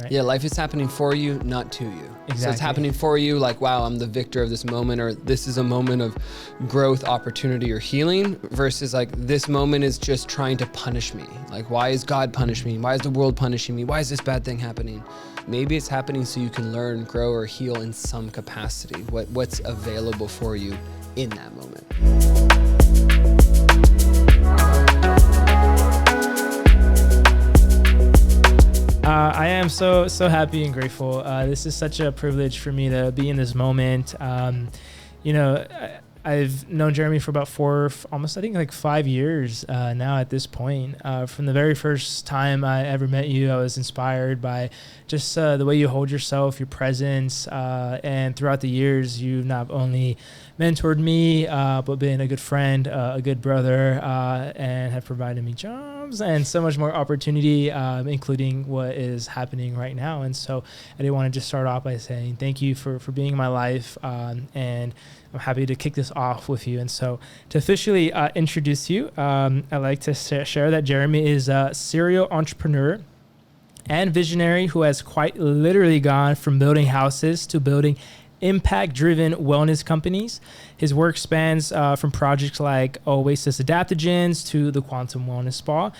right? Yeah, life is happening for you, not to you. Exactly. So it's happening for you, like, wow, I'm the victor of this moment, or this is a moment of growth, opportunity, or healing, versus like, this moment is just trying to punish me. Like, why is God punishing me? Why is the world punishing me? Why is this bad thing happening? Maybe it's happening so you can learn, grow, or heal in some capacity. What's available for you in that moment. I am so happy and grateful. This is such a privilege for me to be in this moment. I've known Jeremy for about almost I think like 5 years now at this point. From the very first time I ever met you, I was inspired by just the way you hold yourself, your presence, and throughout the years, you've not only mentored me, but been a good friend, a good brother, and have provided me jobs and so much more opportunity, including what is happening right now. And so I did want to just start off by saying thank you for being in my life, and I'm happy to kick this off with you. And so to officially introduce you, I'd like to share that Jeremy is a serial entrepreneur and visionary who has quite literally gone from building houses to building impact-driven wellness companies. His work spans from projects like Oasis Adaptogens to the Quantum Wellness Spa,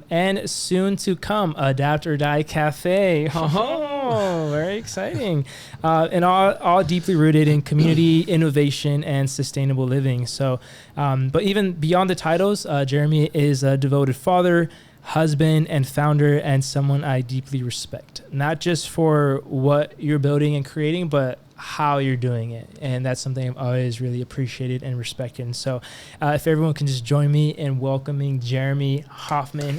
and soon to come, Adapt or Die Cafe. Oh, very exciting. And all deeply rooted in community, innovation, and sustainable living. So, but even beyond the titles, Jeremy is a devoted father, husband, and founder, and someone I deeply respect, not just for what you're building and creating, but how you're doing it. And that's something I've always really appreciated and respected. And so if everyone can just join me in welcoming Jeremy Hoffmann.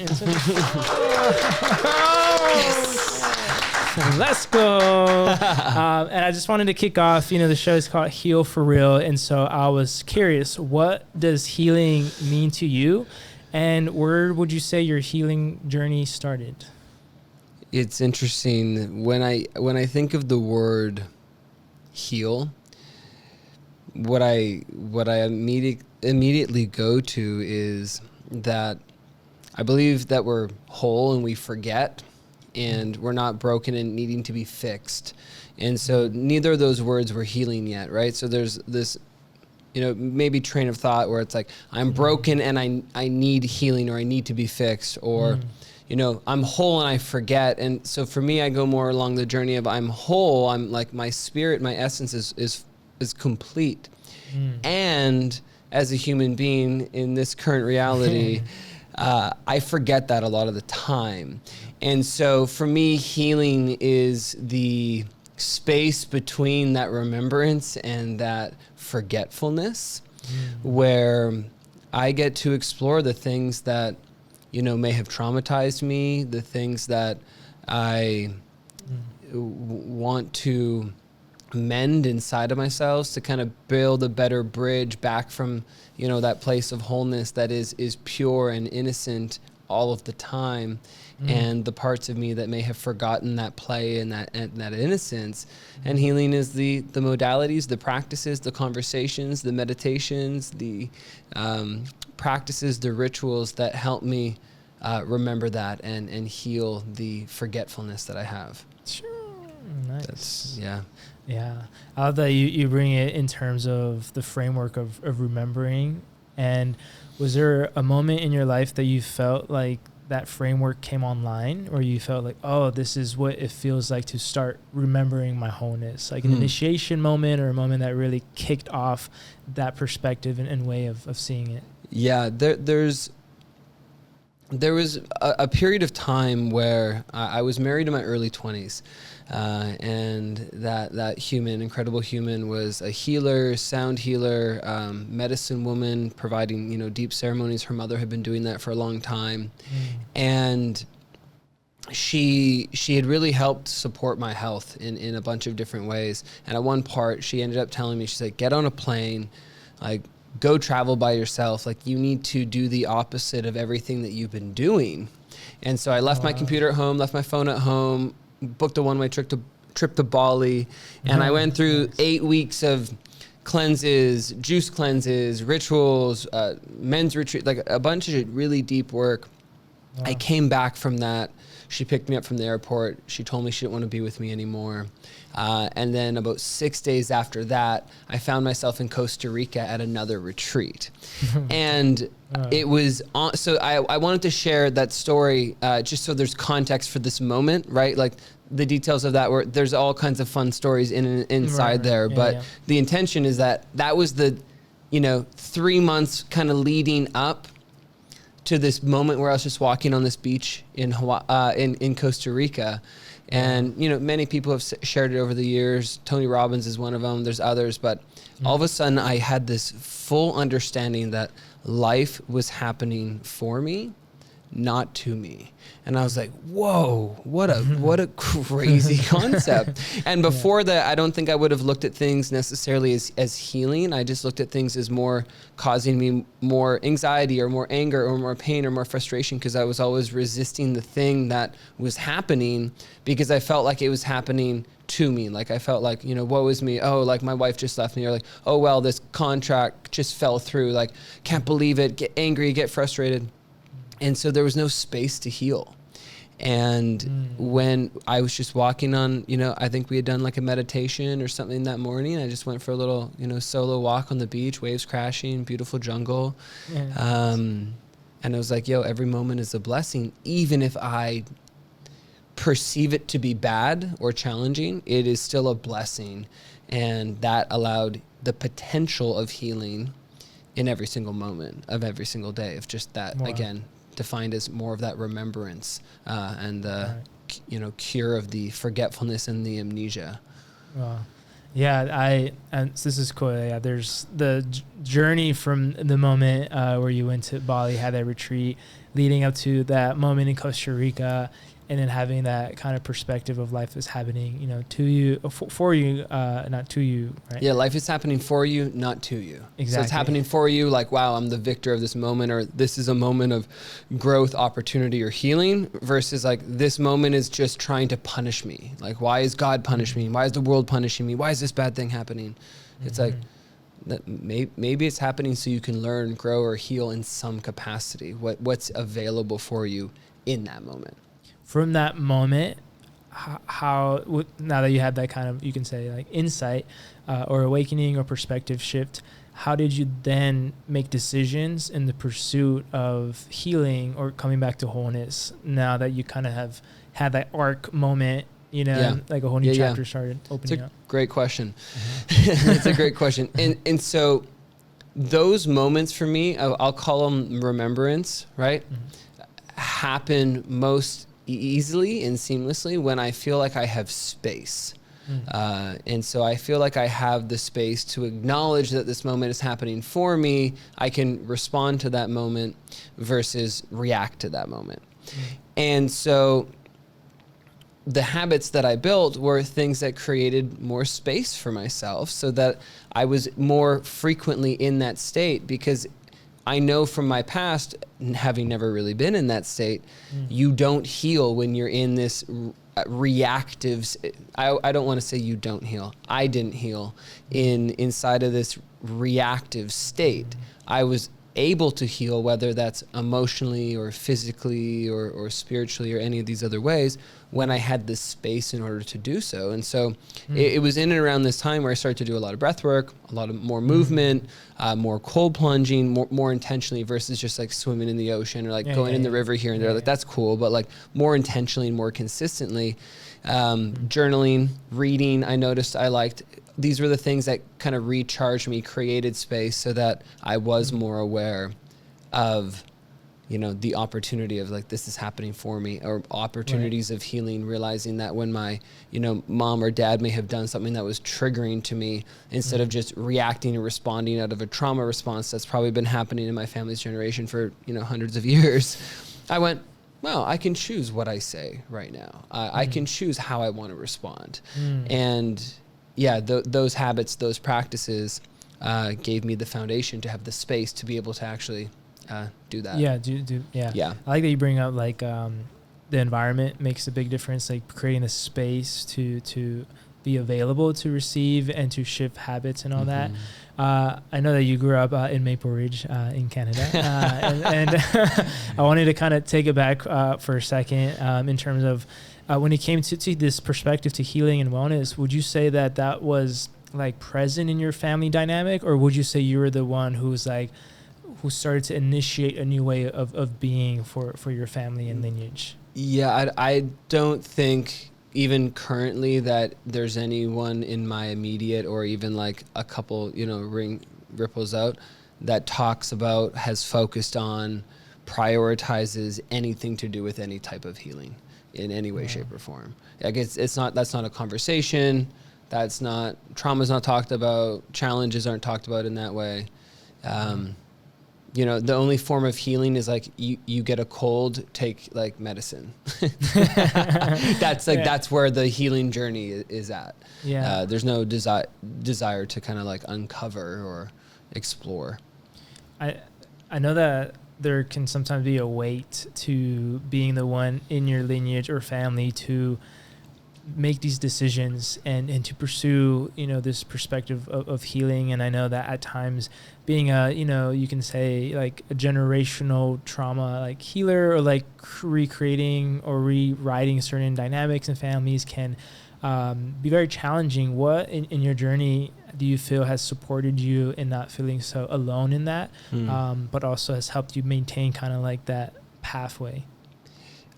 Let's go. And I just wanted to kick off, the show is called Heal for Real. And so I was curious, what does healing mean to you? And where would you say your healing journey started? It's interesting. When I think of the word heal, what I immediately go to is that I believe that we're whole and we forget, and we're not broken and needing to be fixed. And so neither of those words were healing yet, right? So there's this maybe train of thought where it's like, I'm broken and I need healing, or I need to be fixed, or I'm whole and I forget. And so for me, I go more along the journey of I'm whole. I'm like, my spirit, my essence is complete. And as a human being in this current reality, I forget that a lot of the time. And so for me, healing is the space between that remembrance and that forgetfulness, where I get to explore the things that may have traumatized me, the things that I want to mend inside of myself to kind of build a better bridge back from, that place of wholeness that is pure and innocent all of the time. And the parts of me that may have forgotten that play and that innocence. And healing is the modalities, the practices, the conversations, the meditations, the practices, the rituals that help me remember that and heal the forgetfulness that I have. Sure. Nice. Yeah. I love that you bring it in terms of the framework of remembering. And was there a moment in your life that you felt like that framework came online, or you felt like, oh, this is what it feels like to start remembering my wholeness, like an initiation moment, or a moment that really kicked off that perspective and way of seeing it? Yeah, there was a period of time where I was married in my early 20s, and that incredible human was a healer, sound healer, medicine woman, providing deep ceremonies. Her mother had been doing that for a long time, and she had really helped support my health in a bunch of different ways. And at one part, she ended up telling me, she's like, get on a plane, like, go travel by yourself. Like, you need to do the opposite of everything that you've been doing. And so I left my computer at home, left my phone at home, booked a one-way trip to Bali. And I went through 8 weeks of cleanses, juice cleanses, rituals, men's retreat, like a bunch of really deep work. I came back from that She picked me up from the airport. She told me she didn't want to be with me anymore. And then about 6 days after that, I found myself in Costa Rica at another retreat. And it was so I wanted to share that story just so there's context for this moment, right? Like the details of that, where there's all kinds of fun stories inside there. But the intention is that was the, 3 months kind of leading up to this moment where I was just walking on this beach in in Costa Rica. And, many people have shared it over the years. Tony Robbins is one of them. There's others. But all of a sudden, I had this full understanding that life was happening for me, not to me. And I was like, whoa, what a crazy concept. And before that, I don't think I would have looked at things necessarily as healing. I just looked at things as more causing me more anxiety or more anger or more pain or more frustration, because I was always resisting the thing that was happening because I felt like it was happening to me. Like I felt like, woe is me. Oh, like my wife just left me. Or like, oh, well, this contract just fell through. Like, can't believe it. Get angry, get frustrated. And so there was no space to heal. And when I was just walking on, I think we had done like a meditation or something that morning. I just went for a little, solo walk on the beach, waves crashing, beautiful jungle. And I was like, every moment is a blessing. Even if I perceive it to be bad or challenging, it is still a blessing. And that allowed the potential of healing in every single moment of every single day, of just that, again, defined as more of that remembrance and the cure of the forgetfulness and the amnesia. And this is cool. Yeah, there's the journey from the moment where you went to Bali, had that retreat, leading up to that moment in Costa Rica, and then having that kind of perspective of life is happening, to you, for you, not to you, right? Yeah, life is happening for you, not to you. Exactly. So it's happening for you, like, wow, I'm the victor of this moment, or this is a moment of growth, opportunity, or healing, versus like this moment is just trying to punish me. Like, why is God punishing me? Why is the world punishing me? Why is this bad thing happening? It's like, maybe it's happening so you can learn, grow, or heal in some capacity. What's available for you in that moment. From that moment, how now that you had that kind of, you can say like insight or awakening or perspective shift, how did you then make decisions in the pursuit of healing or coming back to wholeness now that you kind of have had that arc moment, like a whole new chapter started opening up? Great question. It's a great question. And so those moments for me, I'll call them remembrance, right? Happen most easily and seamlessly when I feel like I have space. And so I feel like I have the space to acknowledge that this moment is happening for me. I can respond to that moment versus react to that moment. And so the habits that I built were things that created more space for myself so that I was more frequently in that state, because I know from my past, having never really been in that state, you don't heal when you're in this reactive. I don't want to say you don't heal. I didn't heal inside of this reactive state. I was able to heal, whether that's emotionally or physically or spiritually or any of these other ways, when I had the space in order to do so. And so it was in and around this time where I started to do a lot of breath work, a lot of more movement, more cold plunging, more intentionally, versus just like swimming in the ocean or like going in the river here and there. Like that's cool, but like more intentionally and more consistently. Journaling, reading, I noticed I liked. These were the things that kind of recharged me, created space so that I was more aware of, the opportunity of like, this is happening for me, or opportunities of healing, realizing that when my, mom or dad may have done something that was triggering to me, instead of just reacting and responding out of a trauma response that's probably been happening in my family's generation for, hundreds of years, I went, well, I can choose what I say right now. I can choose how I want to respond. And those habits, those practices gave me the foundation to have the space to be able to actually do that. Yeah. I like that you bring up like the environment makes a big difference, like creating a space to be available to receive and to shift habits and all that. I know that you grew up in Maple Ridge in Canada, and I wanted to kind of take it back for a second in terms of when it came to this perspective to healing and wellness. Would you say that that was like present in your family dynamic, or would you say you were the one who started to initiate a new way of being for your family and lineage? Yeah, I don't think even currently that there's anyone in my immediate or even like a couple, ring ripples out that talks about, has focused on, prioritizes anything to do with any type of healing in any way, shape or form. Like that's not a conversation. Trauma's not talked about. Challenges aren't talked about in that way. The only form of healing is like you get a cold, take like medicine. That's where the healing journey is at. Yeah. There's no desire to kind of like uncover or explore. I know that there can sometimes be a weight to being the one in your lineage or family to make these decisions and to pursue, this perspective of healing. And I know that at times being you can say like a generational trauma, like healer, or like recreating or rewriting certain dynamics in families can be very challenging. What in your journey do you feel has supported you in not feeling so alone in that, but also has helped you maintain kind of like that pathway?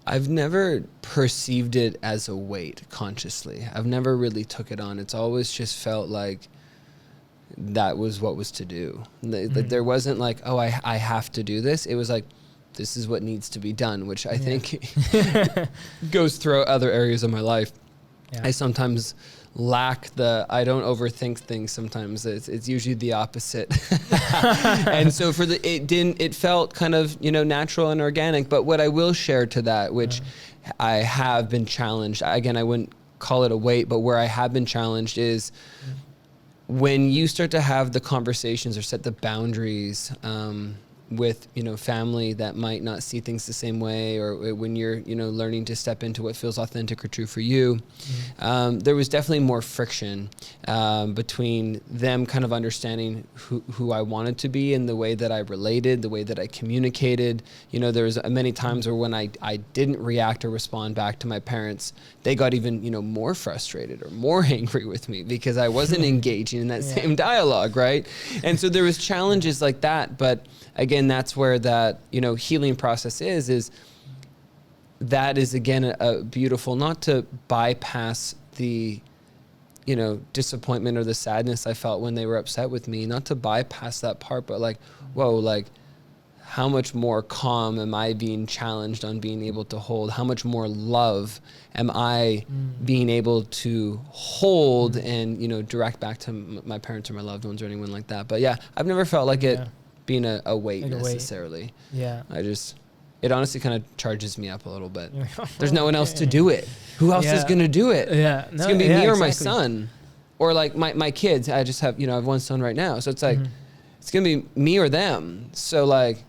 I've never perceived it as a weight consciously. I've never really took it on. It's always just felt like that was what was to do. There wasn't like, oh, I have to do this. It was like, this is what needs to be done, which I think goes through other areas of my life. Yeah. I sometimes lack I don't overthink things sometimes. It's usually the opposite. And so it felt kind of, natural and organic. But what I will share to that, which I have been challenged, again, I wouldn't call it a weight, but where I have been challenged is when you start to have the conversations or set the boundaries, with, family that might not see things the same way, or when you're, learning to step into what feels authentic or true for you, there was definitely more friction between them kind of understanding who I wanted to be and the way that I related, the way that I communicated. There was many times where when I didn't react or respond back to my parents, they got even, more frustrated or more angry with me because I wasn't engaging in that same dialogue, right? And so there was challenges like that, but again, that's where that, healing process is that is again a beautiful, not to bypass the, disappointment or the sadness I felt when they were upset with me, not to bypass that part, but like, whoa, like how much more calm am I being challenged on being able to hold? How much more love am I being able to hold and, direct back to my parents or my loved ones or anyone like that. But yeah, I've never felt like it being a weight like necessarily. Yeah. It honestly kind of charges me up a little bit. There's no one else to do it. Who else is going to do it? Yeah. It's going to be me or my son or like my kids. I just have, I have one son right now. So it's like, it's going to be me or them. So like,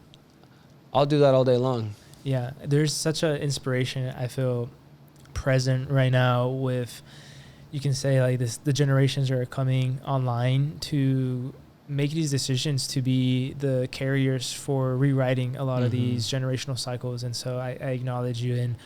I'll do that all day long. Yeah. There's such an inspiration I feel present right now with, you can say like the generations are coming online to make these decisions to be the carriers for rewriting a lot of these generational cycles. And so I acknowledge you in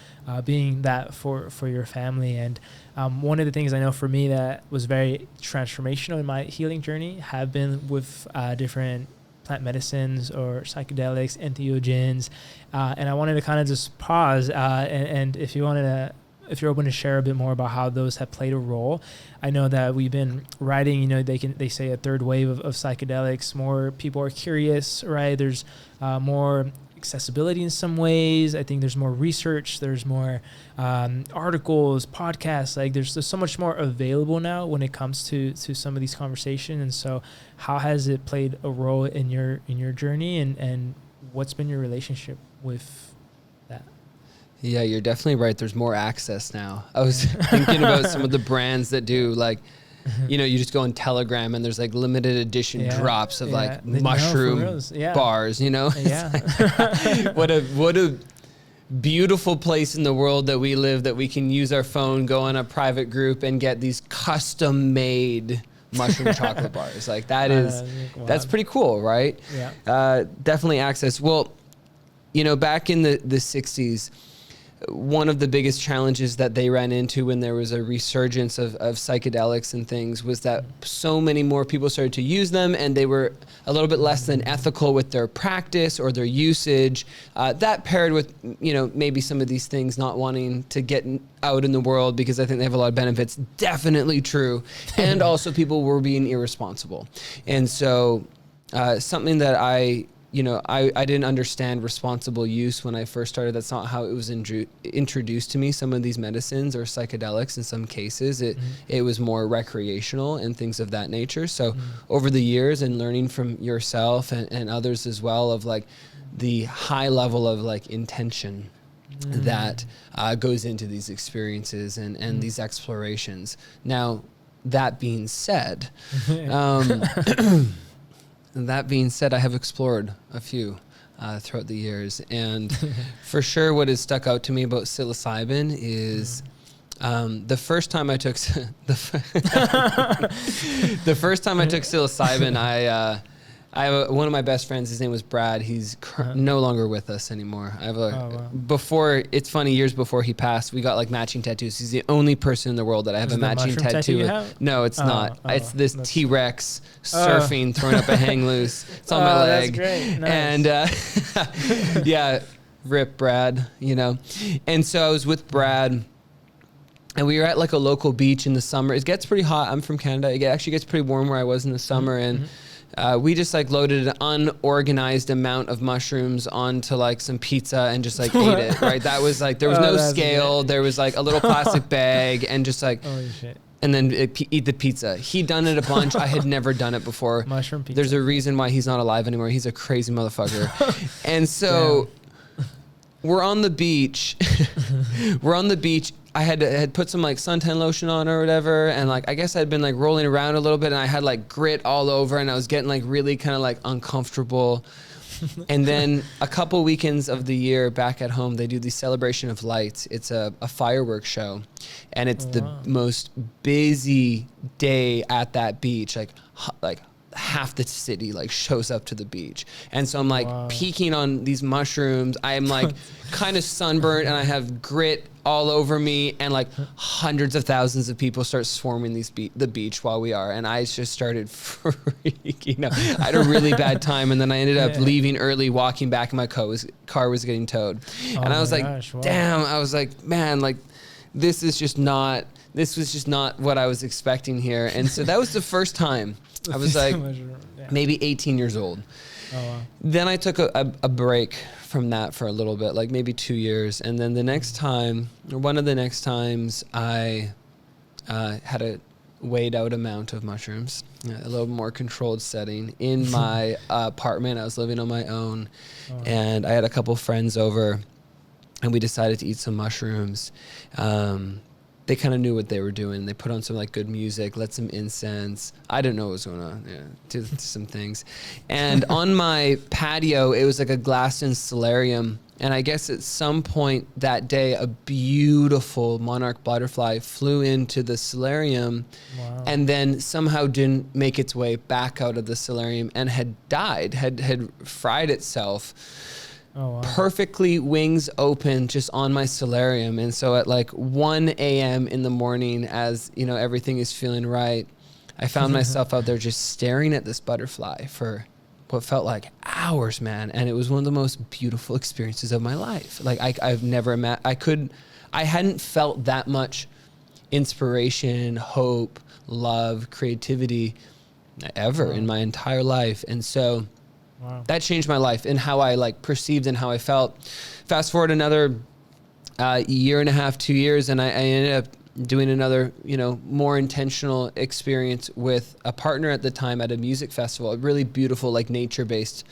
being that for your family. And one of the things I know for me that was very transformational in my healing journey have been with different plant medicines or psychedelics, entheogens. And I wanted to kind of just pause and if you're open to share a bit more about how those have played a role. I know that we've been writing, they say a third wave of psychedelics. More people are curious, right? There's more accessibility in some ways. I think there's more research. There's more articles, podcasts. Like there's so much more available now when it comes to some of these conversations. And so how has it played a role in your journey and what's been your relationship with that? Yeah, you're definitely right. There's more access now. I was thinking about some of the brands that do like, you just go on Telegram and there's like limited edition drops of like mushroom bars, Yeah. What a beautiful place in the world that we live, that we can use our phone, go on a private group and get these custom made mushroom chocolate bars. Like that's pretty cool, right? Yeah. Definitely access. Well, back in the 60s, one of the biggest challenges that they ran into when there was a resurgence of psychedelics and things was that so many more people started to use them, and they were a little bit less than ethical with their practice or their usage. That paired with, maybe some of these things not wanting to get out in the world because I think they have a lot of benefits. Definitely true. And also people were being irresponsible. And so something that I didn't understand responsible use when I first started. That's not how it was introduced to me. Some of these medicines or psychedelics, in some cases, it was more recreational and things of that nature. So over the years and learning from yourself and others as well of like the high level of like intention that goes into these experiences and these explorations. Now, that being said, that being said, I have explored a few throughout the years, and for sure, what has stuck out to me about psilocybin is the first time I took the first time I took psilocybin, I have one of my best friends. His name was Brad. He's no longer with us anymore. I have before. It's funny. Years before he passed, we got like matching tattoos. He's the only person in the world that I have a matching tattoo with. No, it's not. It's this T-Rex surfing, throwing up a hang loose. It's on my leg. That's great. Nice. And yeah, rip Brad. And so I was with Brad. And we were at like a local beach in the summer. It gets pretty hot. I'm from Canada. It actually gets pretty warm where I was in the summer, and we just like loaded an unorganized amount of mushrooms onto like some pizza and just like ate it, right? That was like, there was no scale. There was like a little plastic bag and just like, holy shit. And then eat the pizza. He'd done it a bunch. I had never done it before. Mushroom pizza. There's a reason why he's not alive anymore. He's a crazy motherfucker. And so we're on the beach. I had put some like suntan lotion on or whatever, and like I guess I'd been like rolling around a little bit, and I had like grit all over, and I was getting like really kind of like uncomfortable. And then a couple weekends of the year back at home, they do the Celebration of Lights. It's a fireworks show, and it's the most busy day at that beach. Like half the city like shows up to the beach, and so I'm like peeking on these mushrooms. I am like kind of sunburned, and I have grit all over me, and like hundreds of thousands of people start swarming the beach while we are, and I just started freaking out. I had a really bad time, and then I ended up leaving early, walking back, and my car was getting towed. And I was like, damn, I was like, man, like this was just not what I was expecting here. And so that was the first time. I was like maybe 18 years old. Oh, wow. Then I took a break from that for a little bit, like maybe 2 years. And then the next time, or one of the next times, I had a weighed out amount of mushrooms, a little more controlled setting in my apartment. I was living on my own, and I had a couple friends over, and we decided to eat some mushrooms. They kind of knew what they were doing. They put on some like good music, lit some incense. I didn't know what was going on. Yeah, did some things. And on my patio, it was like a glass and solarium. And I guess at some point that day, a beautiful monarch butterfly flew into the solarium and then somehow didn't make its way back out of the solarium and had died, had fried itself. Perfectly wings open just on my solarium. And so at like 1 a.m. in the morning, as you know, everything is feeling right, I found myself out there just staring at this butterfly for what felt like hours, man. And it was one of the most beautiful experiences of my life. Like I've never I hadn't felt that much inspiration, hope, love, creativity ever in my entire life. And so that changed my life and how I like perceived and how I felt. Fast forward another year and a half, 2 years, and I ended up doing another, more intentional experience with a partner at the time at a music festival, a really beautiful, like nature-based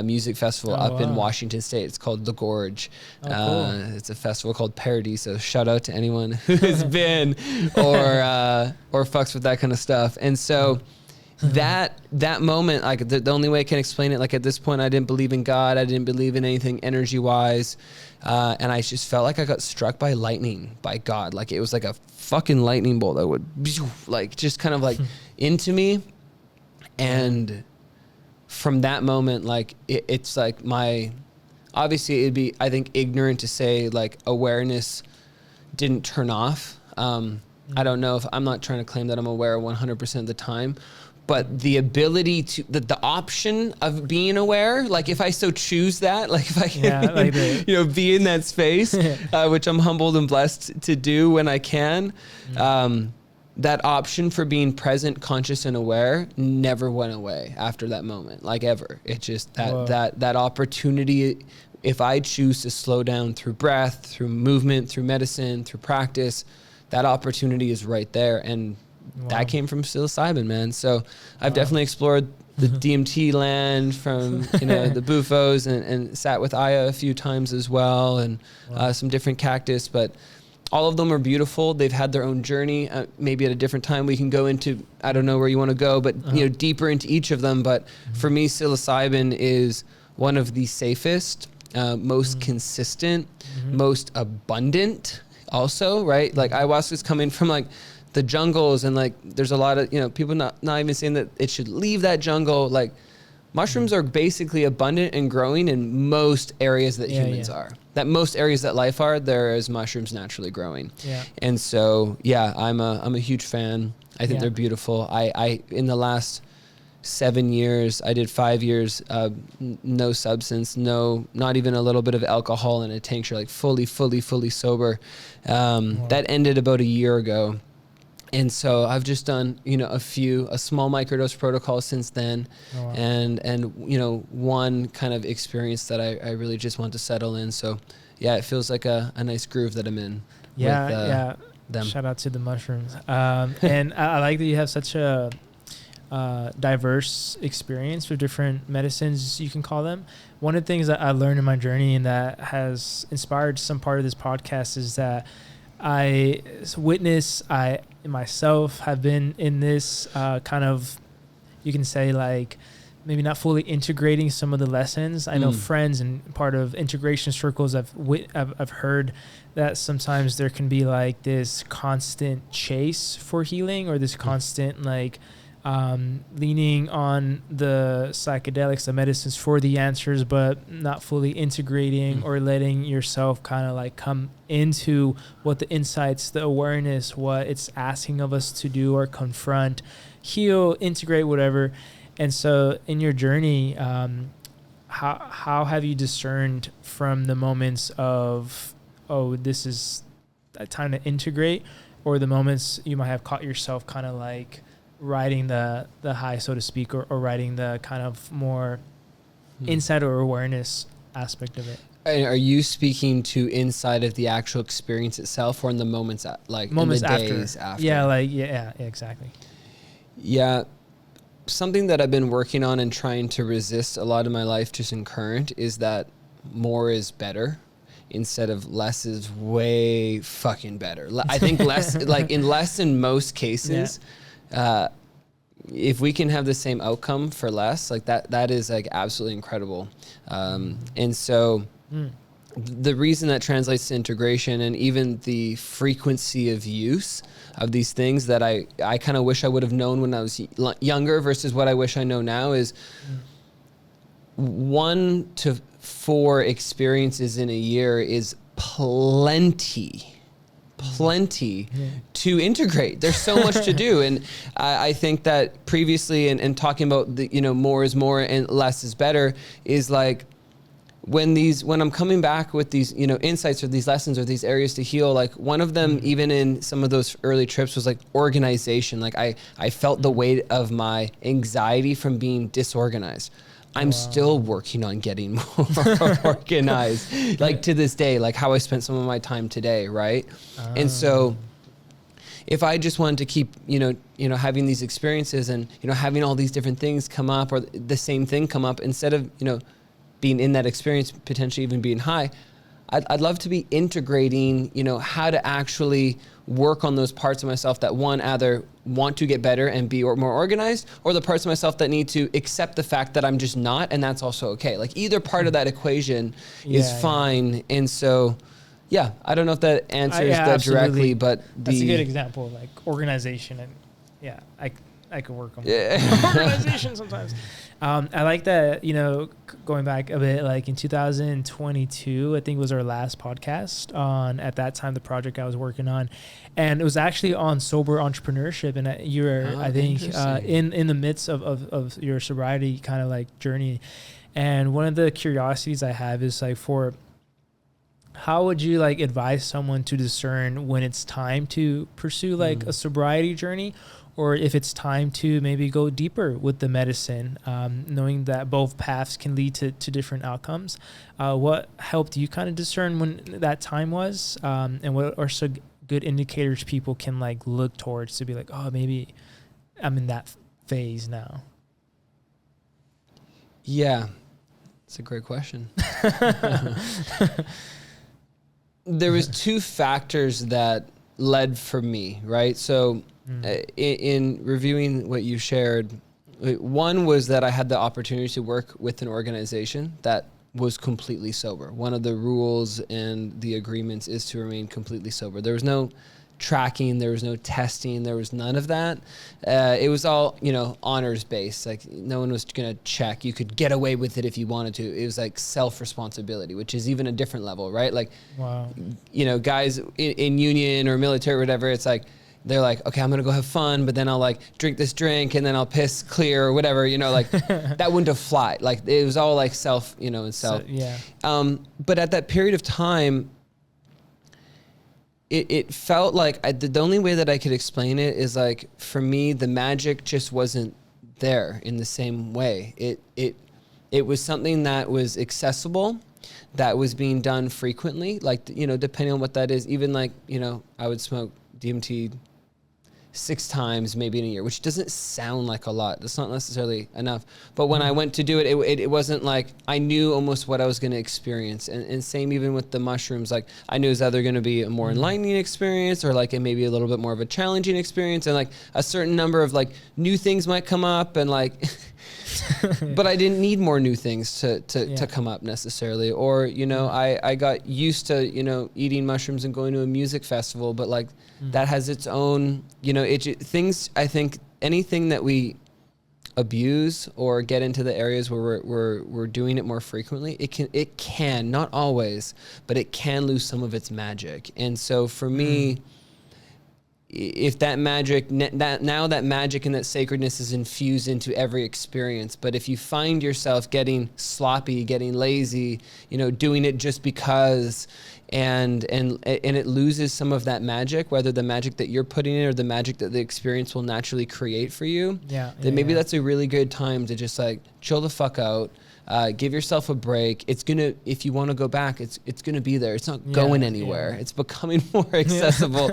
music festival in Washington State. It's called The Gorge. Cool. It's a festival called Paradiso. Shout out to anyone who's been or fucks with that kind of stuff. And so that moment, like the only way I can explain it, like at this point, I didn't believe in God. I didn't believe in anything energy wise. And I just felt like I got struck by lightning by God. Like it was like a fucking lightning bolt that would like, just kind of like into me. And from that moment, like it's like obviously it'd be, I think, ignorant to say like awareness didn't turn off. I don't know if I'm not trying to claim that I'm aware 100% of the time, but the ability to, the option of being aware, like if I so choose that, like if I can, like be in that space, which I'm humbled and blessed to do when I can, that option for being present, conscious, and aware never went away after that moment, like ever. It just, that opportunity, if I choose to slow down through breath, through movement, through medicine, through practice, that opportunity is right there. And that came from psilocybin, man. So I've definitely explored the DMT land from, the bufos and sat with Aya a few times as well. And some different cactus, but all of them are beautiful. They've had their own journey. Maybe at a different time we can go into, I don't know where you want to go, but deeper into each of them. But for me, psilocybin is one of the safest, most consistent, most abundant also, right? Like ayahuasca is coming from like the jungles, and like there's a lot of people not even saying that it should leave that jungle. Like mushrooms are basically abundant and growing in most areas that humans are. That most areas that life are, there is mushrooms naturally growing. And so I'm a huge fan. I think they're beautiful. I in the last 7 years, I did 5 years, no substance, not even a little bit of alcohol in a tincture, like fully sober. That ended about a year ago. And so I've just done, a small microdose protocol since then. And one kind of experience that I really just want to settle in. So it feels like a nice groove that I'm in. With them. Shout out to the mushrooms. And I like that you have such a diverse experience with different medicines, you can call them. One of the things that I learned in my journey and that has inspired some part of this podcast is that I myself have been in this kind of, you can say, like maybe not fully integrating some of the lessons. I know friends and part of integration circles, I've heard that sometimes there can be like this constant chase for healing, or this constant like leaning on the psychedelics, the medicines for the answers, but not fully integrating or letting yourself kind of like come into what the insights, the awareness, what it's asking of us to do or confront, heal, integrate, whatever. And so in your journey, how have you discerned from the moments of, this is a time to integrate, or the moments you might have caught yourself kind of like riding the high, so to speak, or riding the kind of more insight or awareness aspect of it? Are you speaking to inside of the actual experience itself, or in the moments in the days after? Yeah, exactly. Yeah. Something that I've been working on and trying to resist a lot of my life just in current is that more is better instead of less is way fucking better. I think less, like less in most cases, if we can have the same outcome for less, like that is like absolutely incredible. And so the reason that translates to integration, and even the frequency of use of these things that I kind of wish I would have known when I was younger versus what I wish I know now, is 1 to 4 experiences in a year is plenty to integrate. There's so much to do. And I think that previously, and talking about the, more is more and less is better, is like, when I'm coming back with these, insights or these lessons or these areas to heal, like one of them, even in some of those early trips, was like organization. Like I felt the weight of my anxiety from being disorganized. I'm still working on getting more organized, like to this day, like how I spent some of my time today. Right. And so if I just wanted to keep, having these experiences and, having all these different things come up, or the same thing come up, instead of, being in that experience, potentially even being high, I'd love to be integrating, how to actually work on those parts of myself that, one, either want to get better and be more organized, or the parts of myself that need to accept the fact that I'm just not, and that's also okay. Like either part of that equation is fine. Yeah. And so, yeah, I don't know if that answers that directly, but that's a good example, like organization. And yeah, I could work on organization sometimes. I like that, going back a bit, like in 2022, I think was our last podcast on, at that time, the project I was working on. And it was actually on sober entrepreneurship. And you were, I think, in the midst of your sobriety kind of like journey. And one of the curiosities I have is like, how would you like advise someone to discern when it's time to pursue like a sobriety journey, or if it's time to maybe go deeper with the medicine, knowing that both paths can lead to different outcomes? What helped you kind of discern when that time was, and what are some good indicators people can like look towards to be like, oh, maybe I'm in that phase now? Yeah, it's a great question. There was two factors that led for me, right? So in reviewing what you shared, one was that I had the opportunity to work with an organization that was completely sober. One of the rules and the agreements is to remain completely sober. There was no tracking, there was no testing, there was none of that. It was all, honors based. Like no one was going to check. You could get away with it if you wanted to. It was like self-responsibility, which is even a different level, right? Like, wow. Guys in union or military or whatever, it's like, they're like, okay, I'm going to go have fun, but then I'll like drink this drink and then I'll piss clear or whatever, like that wouldn't have fly. Like it was all like self, and self. So, yeah. But at that period of time, it felt like the only way that I could explain it is like, for me, the magic just wasn't there in the same way. It was something that was accessible, that was being done frequently, like, depending on what that is. Even like, I would smoke DMT 6 times maybe in a year, which doesn't sound like a lot. That's not necessarily enough. But when I went to do it, it wasn't like, I knew almost what I was going to experience. And same even with the mushrooms, like I knew it was either going to be a more enlightening experience or like it may be a little bit more of a challenging experience. And like a certain number of like new things might come up and like, but I didn't need more new things to come up necessarily. Or, I got used to, eating mushrooms and going to a music festival, but like that has its own, things. I think anything that we abuse or get into the areas where we're doing it more frequently, it can, not always, but it can lose some of its magic. And so for me, if that magic, that magic and that sacredness is infused into every experience. But if you find yourself getting sloppy, getting lazy, doing it just because, and it loses some of that magic, whether the magic that you're putting in or the magic that the experience will naturally create for you, then maybe that's a really good time to just like chill the fuck out. Give yourself a break. It's gonna, if you want to go back, it's gonna be there. It's not going anywhere. It's becoming more accessible,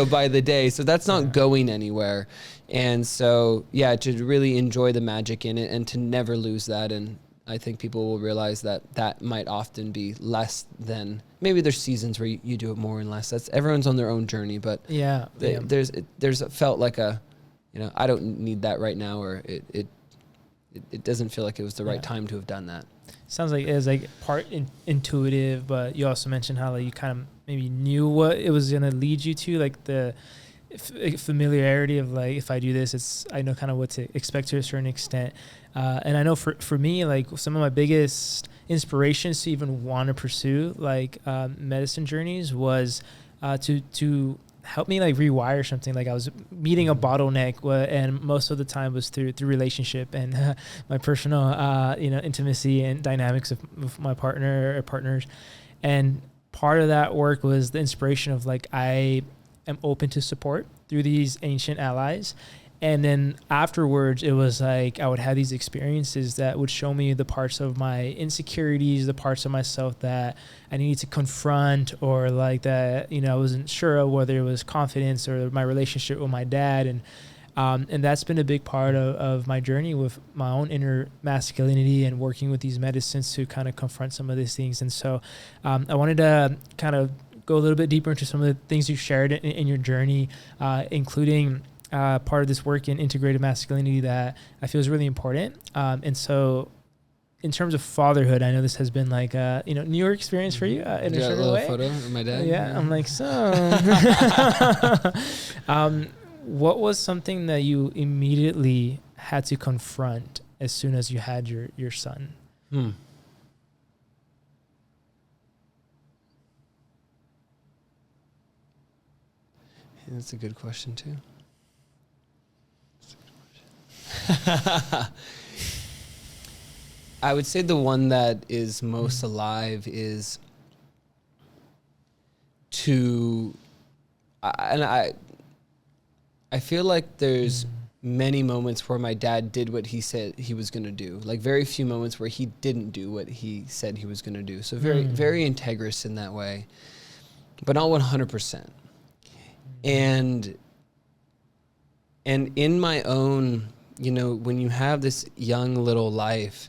by the day. So that's not going anywhere. And so, to really enjoy the magic in it and to never lose that. And I think people will realize that might often be less than, maybe there's seasons where you do it more and less. That's, everyone's on their own journey, but there's felt like a, I don't need that right now, or it doesn't feel like it was the right time to have done that. Sounds like it was like part intuitive, but you also mentioned how like you kind of maybe knew what it was going to lead you to, like the familiarity of like, if I do this, I know kind of what to expect to a certain extent. And I know for me, like some of my biggest inspirations to even want to pursue like medicine journeys was to help me like rewire something. Like I was meeting a bottleneck, and most of the time was through relationship and my personal intimacy and dynamics with my partner or partners. And part of that work was the inspiration of like, I am open to support through these ancient allies. And then afterwards, it was like I would have these experiences that would show me the parts of my insecurities, the parts of myself that I needed to confront, or like that, I wasn't sure of whether it was confidence or my relationship with my dad. And that's been a big part of my journey with my own inner masculinity and working with these medicines to kind of confront some of these things. And so I wanted to kind of go a little bit deeper into some of the things you shared in your journey, including part of this work in integrated masculinity that I feel is really important. And so in terms of fatherhood, I know this has been like a newer experience for you in a certain way. Photo of my dad. Yeah, I'm like, so what was something that you immediately had to confront as soon as you had your son? Yeah, that's a good question too. I would say the one that is most alive is I feel like there's many moments where my dad did what he said he was going to do. Like very few moments where he didn't do what he said he was going to do. So very, very integrous in that way, but not 100%. And in my own, when you have this young little life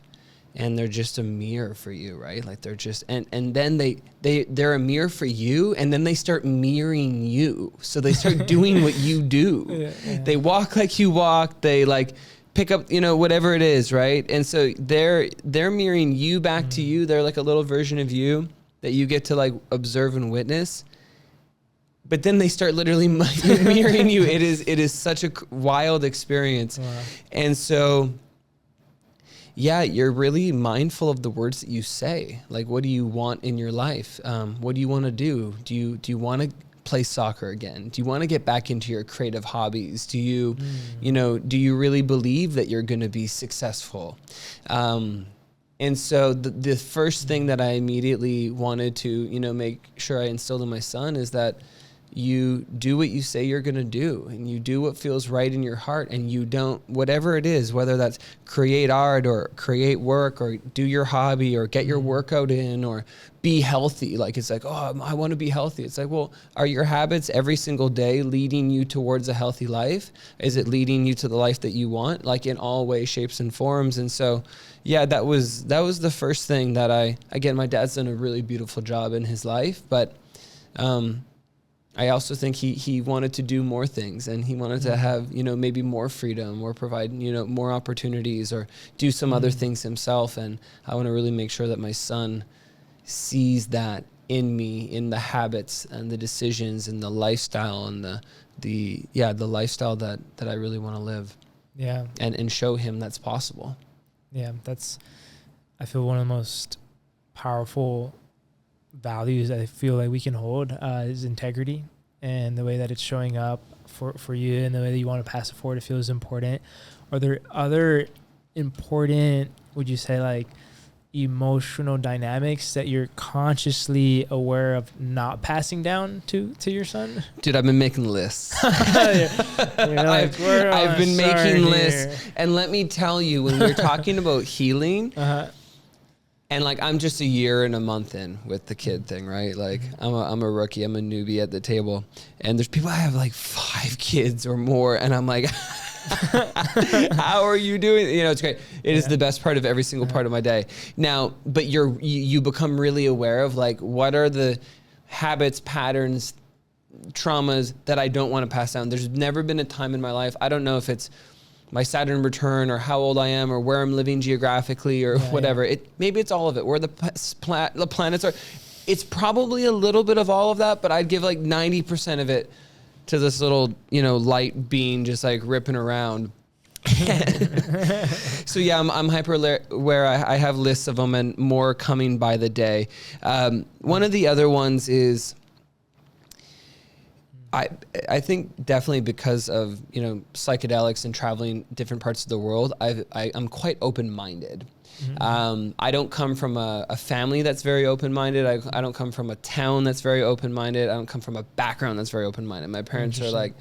and they're just a mirror for you, right? Like they're just, and then they're a mirror for you, and then they start mirroring you. So they start doing what you do. Yeah. They walk like you walk. They like pick up, whatever it is, right? And so they're mirroring you back to you. They're like a little version of you that you get to like observe and witness. But then they start literally mirroring you. It is such a wild experience. Wow. And so, yeah, you're really mindful of the words that you say. Like, what do you want in your life? What do you want to do? Do you want to play soccer again? Do you want to get back into your creative hobbies? Do you, do you really believe that you're going to be successful? And so the first thing that I immediately wanted to, make sure I instilled in my son is that you do what you say you're going to do, and you do what feels right in your heart, and you don't, whatever it is, whether that's create art or create work or do your hobby or get your workout in or be healthy. Like, it's like, oh, I want to be healthy. It's like, well, are your habits every single day leading you towards a healthy life? Is it leading you to the life that you want? Like in all ways, shapes, and forms. And so, yeah, that was the first thing that again, my dad's done a really beautiful job in his life, but, I also think he wanted to do more things, and he wanted to have, maybe more freedom or provide, more opportunities or do some other things himself. And I want to really make sure that my son sees that in me, in the habits and the decisions and the lifestyle and the lifestyle that I really want to live. Yeah. And show him that's possible. Yeah. I feel one of the most powerful values I feel like we can hold is integrity, and the way that it's showing up for you and the way that you want to pass it forward, it feels important. Are there other important, would you say, like emotional dynamics that you're consciously aware of not passing down to your son? Dude, I've been making lists. Like, I've been making lists, and let me tell you, when we're talking about healing, and like, I'm just a year and a month in with the kid thing, right? Like I'm a rookie, I'm a newbie at the table, and there's people that have like 5 kids or more, and I'm like, how are you doing? It's great. It is the best part of every single part of my day. Now, but you become really aware of like, what are the habits, patterns, traumas that I don't want to pass down. There's never been a time in my life, I don't know if it's my Saturn return or how old I am or where I'm living geographically or whatever. Yeah. Maybe it's all of it, where the planets are. It's probably a little bit of all of that, but I'd give like 90% of it to this little, light being just like ripping around. So yeah, I'm hyper aware. I have lists of them and more coming by the day. One of the other ones is, I think definitely because of, psychedelics and traveling different parts of the world, I'm quite open-minded. Mm-hmm. I don't come from a family that's very open-minded. I don't come from a town that's very open-minded. I don't come from a background that's very open-minded. My parents are like,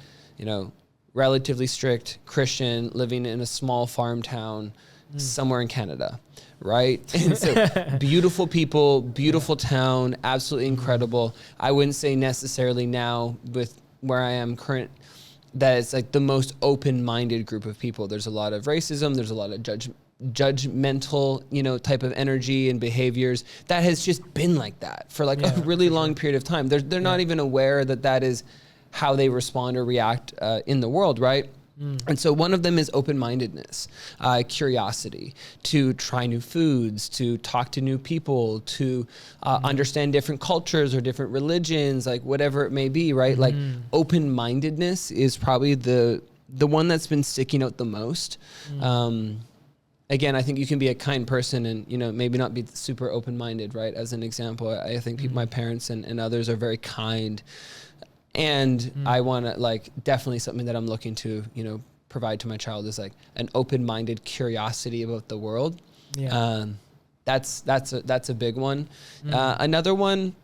relatively strict Christian, living in a small farm town somewhere in Canada, right? And so beautiful people, beautiful town, absolutely incredible. I wouldn't say necessarily now with where I am current that it's like the most open-minded group of people. There's a lot of racism. There's a lot of judgmental, type of energy and behaviors that has just been like that for like a really long period of time. They're not even aware that is how they respond or react in the world, right? And so one of them is open-mindedness, curiosity, to try new foods, to talk to new people, to understand different cultures or different religions, like whatever it may be, right? Like open-mindedness is probably the one that's been sticking out the most. Again, I think you can be a kind person and, you know, maybe not be super open-minded, right? As an example, I think people, my parents and others are very kind. And I want to, like, definitely something that I'm looking to, you know, provide to my child is like an open-minded curiosity about the world. Yeah. That's a big one. Another one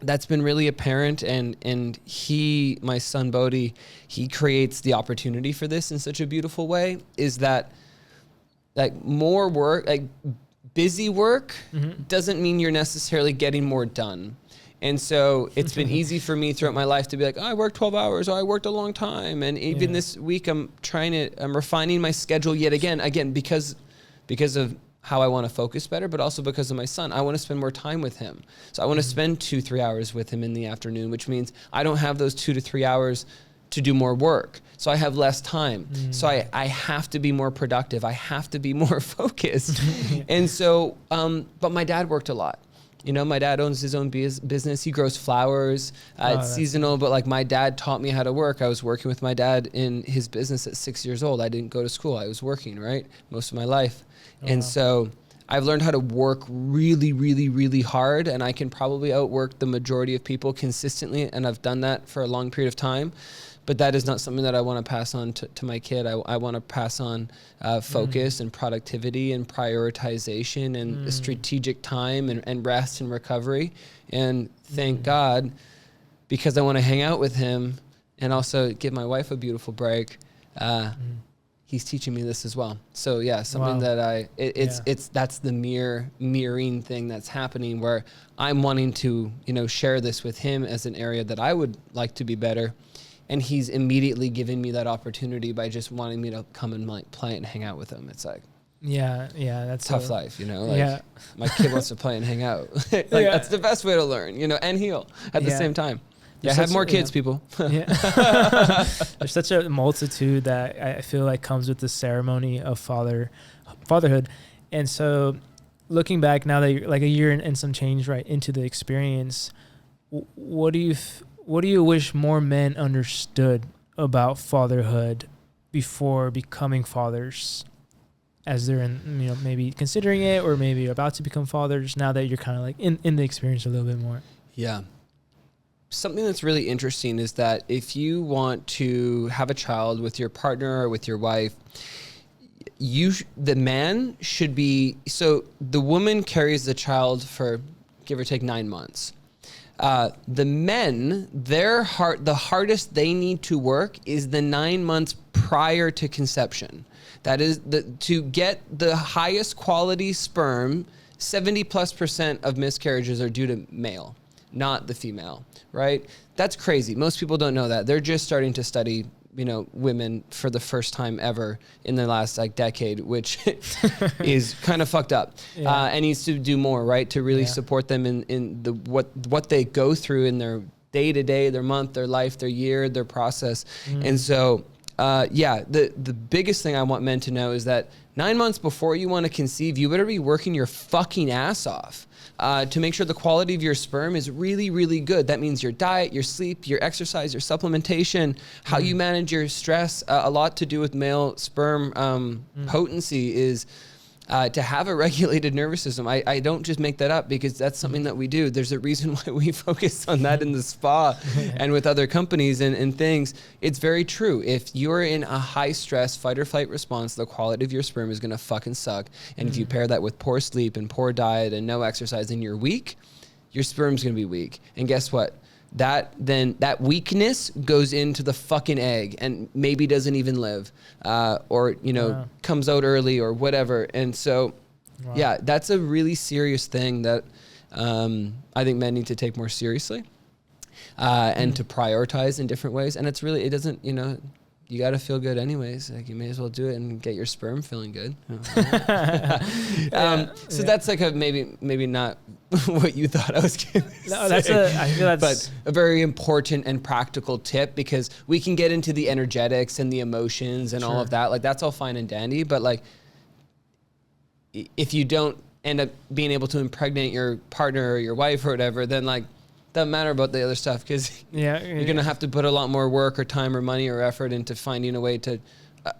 that's been really apparent, and my son Bodhi, he creates the opportunity for this in such a beautiful way, is that like more work, like busy work doesn't mean you're necessarily getting more done. And so it's been easy for me throughout my life to be like, oh, I worked 12 hours, or I worked a long time. And even this week, I'm refining my schedule yet again, because of how I want to focus better, but also because of my son. I want to spend more time with him. So I want to spend 2-3 hours with him in the afternoon, which means I don't have those 2 to 3 hours to do more work. So I have less time. So I have to be more productive. I have to be more focused. And so, but my dad worked a lot. You know, my dad owns his own business. He grows flowers. It's seasonal, but like my dad taught me how to work. I was working with my dad in his business at 6 years old. I didn't go to school. I was working, right? Most of my life. And so I've learned how to work really, really, really hard, and I can probably outwork the majority of people consistently. And I've done that for a long period of time. But that is not something that I want to pass on to my kid. I want to pass on focus and productivity and prioritization and strategic time and rest and recovery. And thank God, because I want to hang out with him and also give my wife a beautiful break, he's teaching me this as well. So yeah, something that that's the mirroring thing that's happening, where I'm wanting to, you know, share this with him as an area that I would like to be better. And he's immediately giving me that opportunity by just wanting me to come and like play and hang out with him. It's like, that's tough life, you know. Like, my kid wants to play and hang out. That's the best way to learn, you know, and heal at the same time. Have more kids, people. There's such a multitude that I feel like comes with the ceremony of fatherhood, and so looking back now that you're like a year and some change right into the experience, what do you wish more men understood about fatherhood before becoming fathers, as they're in, you know, maybe considering it or maybe about to become fathers, now that you're kind of like in the experience a little bit more? Yeah. Something that's really interesting is that if you want to have a child with your partner or with your wife, the man should be, so the woman carries the child for give or take 9 months. The men, the hardest they need to work is the 9 months prior to conception. That is to get the highest quality sperm. 70+% of miscarriages are due to male, not the female, right? That's crazy. Most people don't know that. They're just starting to study, you know, women for the first time ever in the last like decade, which is kind of fucked up. And needs to do more, right, to really support them in the what they go through in their day-to-day, their month, their life, their year, their process. And so the biggest thing I want men to know is that 9 months before you want to conceive, you better be working your fucking ass off to make sure the quality of your sperm is really, really good. That means your diet, your sleep, your exercise, your supplementation, how you manage your stress. A lot to do with male sperm potency is to have a regulated nervous system. I don't just make that up because that's something that we do. There's a reason why we focus on that in the spa and with other companies and things. It's very true. If you're in a high stress fight or flight response, the quality of your sperm is going to fucking suck. And if you pair that with poor sleep and poor diet and no exercise and you're weak, your sperm's going to be weak. And guess what? That weakness goes into the fucking egg and maybe doesn't even live, or, you know, comes out early or whatever. And so, that's a really serious thing that I think men need to take more seriously and to prioritize in different ways. And it's really, it doesn't, you know, you got to feel good anyways. Like you may as well do it and get your sperm feeling good. So that's like a maybe not what you thought I was going to say. I feel that's but a very important and practical tip, because we can get into the energetics and the emotions and all of that. Like that's all fine and dandy, but like if you don't end up being able to impregnate your partner or your wife or whatever, then like doesn't matter about the other stuff, because you're going to have to put a lot more work or time or money or effort into finding a way to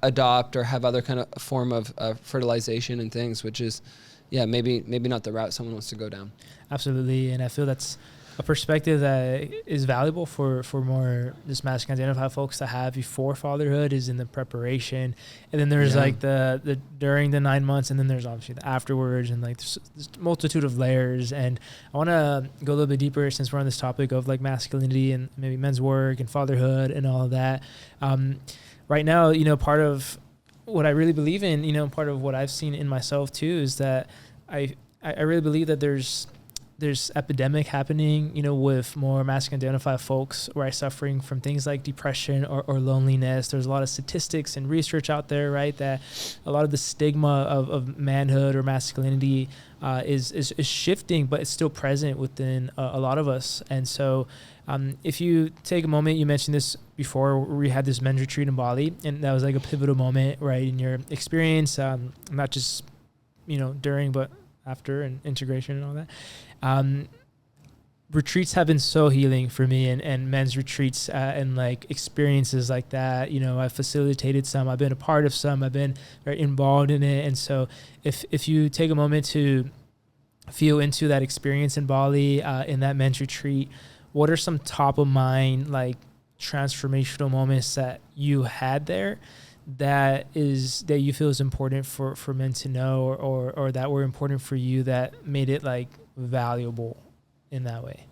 adopt or have other kind of form of fertilization and things, which is, maybe not the route someone wants to go down. Absolutely. And I feel that's a perspective that is valuable for more just masculine identified folks to have before fatherhood, is in the preparation. And then there's like the during the 9 months, and then there's obviously the afterwards, and like this multitude of layers. And I want to go a little bit deeper, since we're on this topic of like masculinity and maybe men's work and fatherhood and all of that. Right now, part of what I really believe in, part of what I've seen in myself too, is that I really believe that there's epidemic happening, with more masculine identified folks who are suffering from things like depression or loneliness. There's a lot of statistics and research out there, right, that a lot of the stigma of manhood or masculinity is shifting, but it's still present within a lot of us. And so if you take a moment, you mentioned this before, we had this men's retreat in Bali, and that was like a pivotal moment, right, in your experience, not just, during, but after, and integration and all that. Retreats have been so healing for me, and men's retreats and like experiences like that. I've facilitated some, I've been a part of some, I've been very involved in it. And so if you take a moment to feel into that experience in Bali, in that men's retreat, what are some top of mind, like transformational moments that you had there that you feel is important for men to know, or that were important for you, that made it like valuable in that way?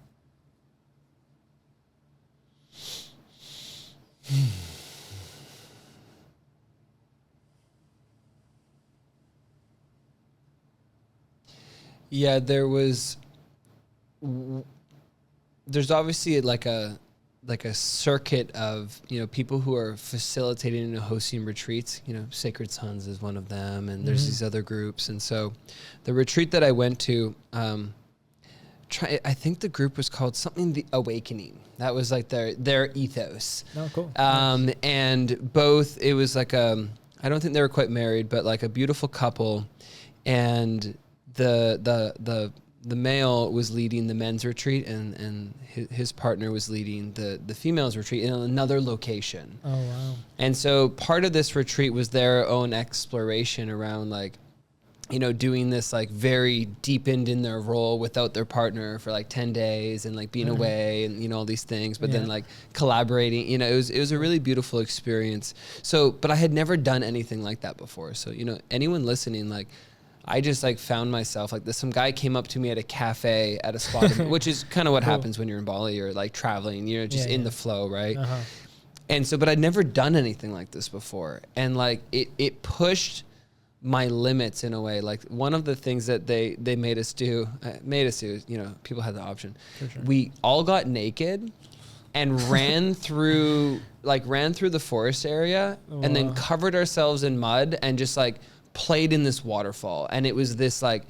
Yeah, there's obviously like a circuit of, people who are facilitating and hosting retreats. Sacred Sons is one of them, and there's these other groups. And so the retreat that I went to, I think the group was called something, The Awakening. That was like their ethos. Oh, cool. And both, it was like I don't think they were quite married, but like a beautiful couple, and the male was leading the men's retreat, and his partner was leading the females retreat in another location. Oh, wow. And so part of this retreat was their own exploration around like, doing this like very deepened in their role without their partner for like 10 days and like being away and, all these things, but then like collaborating, it was a really beautiful experience. So, but I had never done anything like that before. So, anyone listening, like, I just like found myself like this. Some guy came up to me at a cafe at a spot, which is kind of what happens when you're in Bali or like traveling, just in the flow, right? And so, but I'd never done anything like this before. And like it pushed my limits in a way. Like one of the things that they made us do, people had the option. For sure. We all got naked and ran through the forest area, and then covered ourselves in mud and just like played in this waterfall. And it was this like,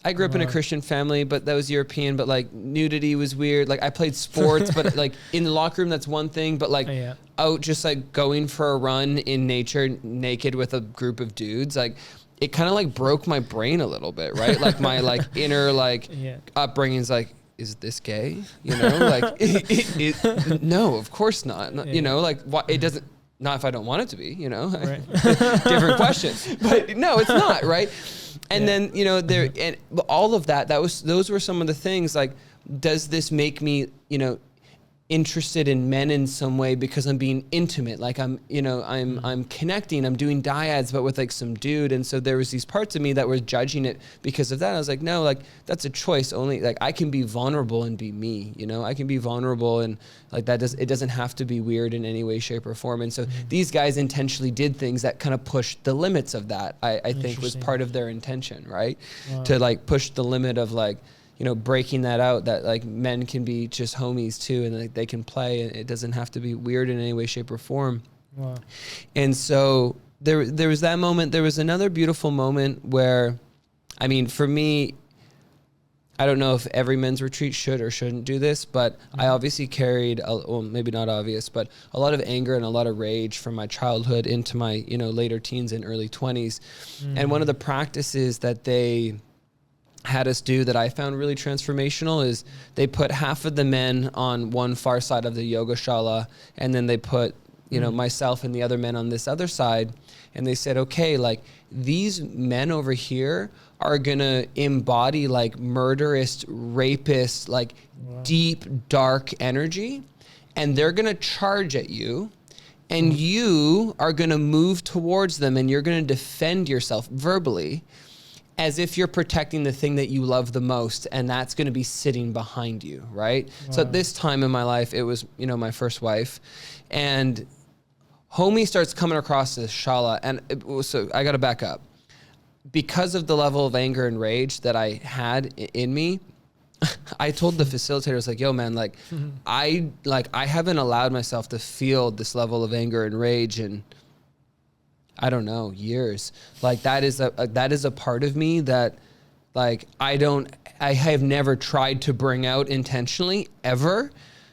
I grew up in a Christian family, but that was European, but like nudity was weird. Like I played sports, but like in the locker room, that's one thing, but like out just like going for a run in nature naked with a group of dudes, like it kind of like broke my brain a little bit, right? Like my like inner like upbringing's like, is this gay? Like no, of course not. Like what, it doesn't, not if I don't want it to be, right. Different question, but no, it's not, right? And then, there, and all of that, those were some of the things, like, does this make me, interested in men in some way because I'm being intimate? Like I'm connecting, I'm doing dyads, but with like some dude. And so there was these parts of me that were judging it because of that. I was like, no, like that's a choice. Only like I can be vulnerable and be me, I can be vulnerable, and like it doesn't have to be weird in any way, shape or form. And so these guys intentionally did things that kind of pushed the limits of that. I think was part of their intention, right? Wow. To like push the limit of like, breaking that out, that like men can be just homies too, and like they can play, and it doesn't have to be weird in any way, shape or form. Wow. And so there was that moment. There was another beautiful moment where, I mean, for me, I don't know if every men's retreat should or shouldn't do this, but I obviously carried, well, maybe not obvious, but a lot of anger and a lot of rage from my childhood into my, you know, later teens and early 20s. And one of the practices that they had us do that I found really transformational is they put half of the men on one far side of the yoga shala, and then they put, you know, myself and the other men on this other side. And they said, okay, like these men over here are gonna embody like murderous, rapist, like deep, dark energy. And they're gonna charge at you. And you are gonna move towards them, and you're gonna defend yourself verbally as if you're protecting the thing that you love the most, and that's going to be sitting behind you, right? Wow. So at this time in my life, it was, you know, my first wife, and homie starts coming across this shala, and so I got to back up. Because of the level of anger and rage that I had in me, I told the facilitator, I was like, yo, man, like, I haven't allowed myself to feel this level of anger and rage in, I don't know, years. Like that is a part of me that like I have never tried to bring out intentionally ever.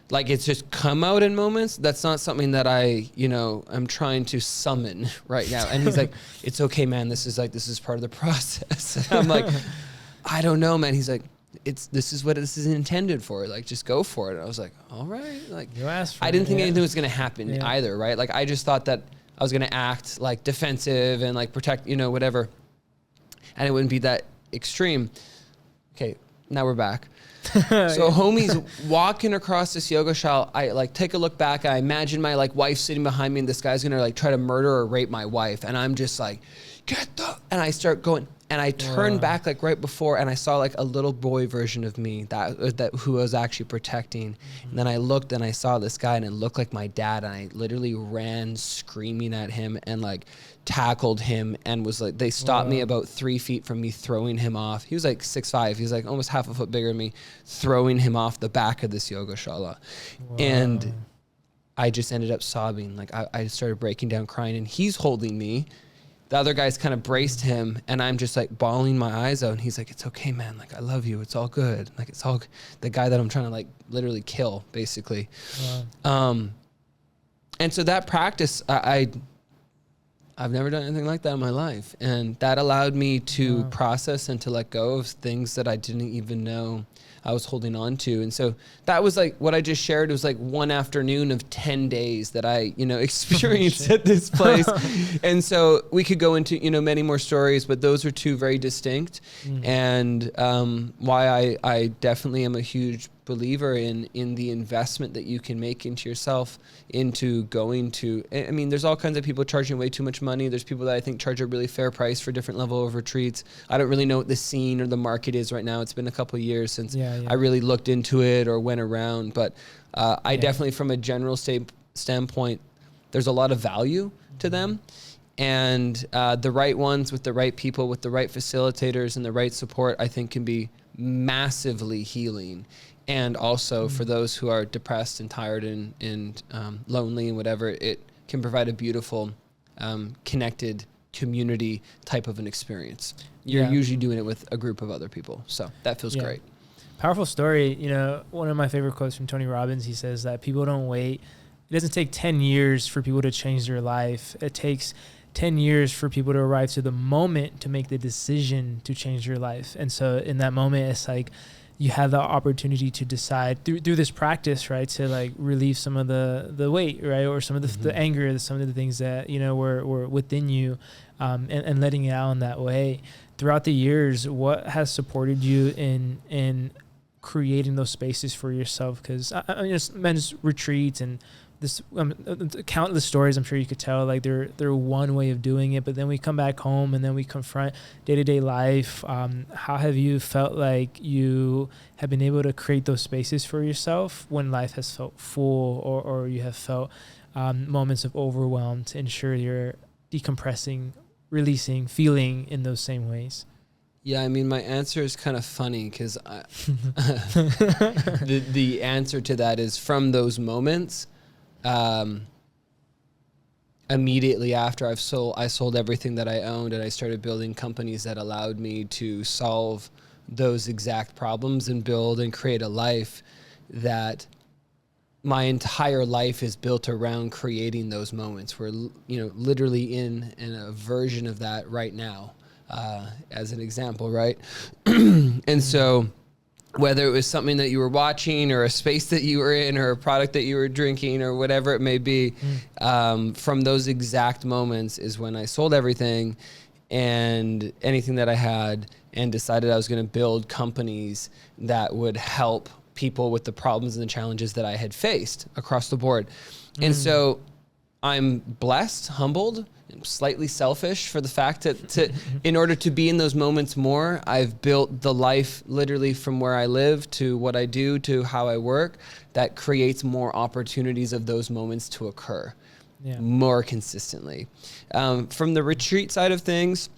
Like it's just come out in moments. That's not something that I, you know, I'm trying to summon right now. And he's like, it's okay, man. This is part of the process. And I'm like, I don't know, man. He's like, this is what this is intended for. Like, just go for it. And I was like, all right. Like, you asked for I didn't think anything was going to happen either. Right. Like I just thought that I was going to act like defensive and like protect, you know, whatever. And it wouldn't be that extreme. Okay, now we're back. So homie's walking across this yoga shala. I like take a look back. I imagine my like wife sitting behind me, and this guy's going to like try to murder or rape my wife. And I'm just like, and I start going, and I turn back like right before, and I saw like a little boy version of me that who I was actually protecting. And then I looked and I saw this guy, and it looked like my dad, and I literally ran screaming at him and like tackled him, and was like, they stopped me about 3 feet from me throwing him off. He was like 6'5". He was like almost half a foot bigger than me, throwing him off the back of this yoga shala. And I just ended up sobbing. Like I started breaking down crying, and he's holding me. The other guys kind of braced him, and I'm just like bawling my eyes out. And he's like, it's okay, man. Like, I love you. It's all good. Like, it's all the guy that I'm trying to like literally kill, basically. And so that practice, I've never done anything like that in my life. And that allowed me to process and to let go of things that I didn't even know I was holding on to. And so that was like what I just shared. It was like one afternoon of 10 days that I, you know, experienced at this place. And so we could go into, you know, many more stories, but those are two very distinct. And why I definitely am a huge believer in the investment that you can make into yourself, into going to, I mean, there's all kinds of people charging way too much money. There's people that I think charge a really fair price for different level of retreats. I don't really know what the scene or the market is right now. It's been a couple of years since I really looked into it or went around, but I definitely, from a general standpoint, there's a lot of value to them. And the right ones with the right people, with the right facilitators and the right support, I think can be massively healing. And also for those who are depressed and tired and lonely and whatever, it can provide a beautiful, connected community type of an experience. You're usually doing it with a group of other people. So that feels great. Powerful story. You know, one of my favorite quotes from Tony Robbins, he says that people don't wait. It doesn't take 10 years for people to change their life. It takes 10 years for people to arrive to the moment to make the decision to change your life. And so in that moment, it's like, you have the opportunity to decide through this practice, right, to like relieve some of the weight, right, or some of the anger, some of the things that, you know, were within you, and letting it out in that way. Throughout the years, what has supported you in creating those spaces for yourself? Because I mean, just men's retreats and this countless stories, I'm sure you could tell, like they're one way of doing it, but then we come back home and then we confront day-to-day life. How have you felt like you have been able to create those spaces for yourself when life has felt full, or you have felt moments of overwhelm, to ensure you're decompressing, releasing, feeling in those same ways? Yeah, I mean, my answer is kind of funny because the answer to that is, from those moments, immediately after I sold everything that I owned, and I started building companies that allowed me to solve those exact problems and build and create a life that my entire life is built around creating those moments. We're, literally in a version of that right now, as an example, right? And so whether it was something that you were watching or a space that you were in or a product that you were drinking or whatever it may be, from those exact moments is when I sold everything and anything that I had and decided I was going to build companies that would help people with the problems and the challenges that I had faced across the board. And so I'm blessed, humbled, and slightly selfish for the fact that in order to be in those moments more, I've built the life literally from where I live to what I do to how I work that creates more opportunities of those moments to occur more consistently. From the retreat side of things,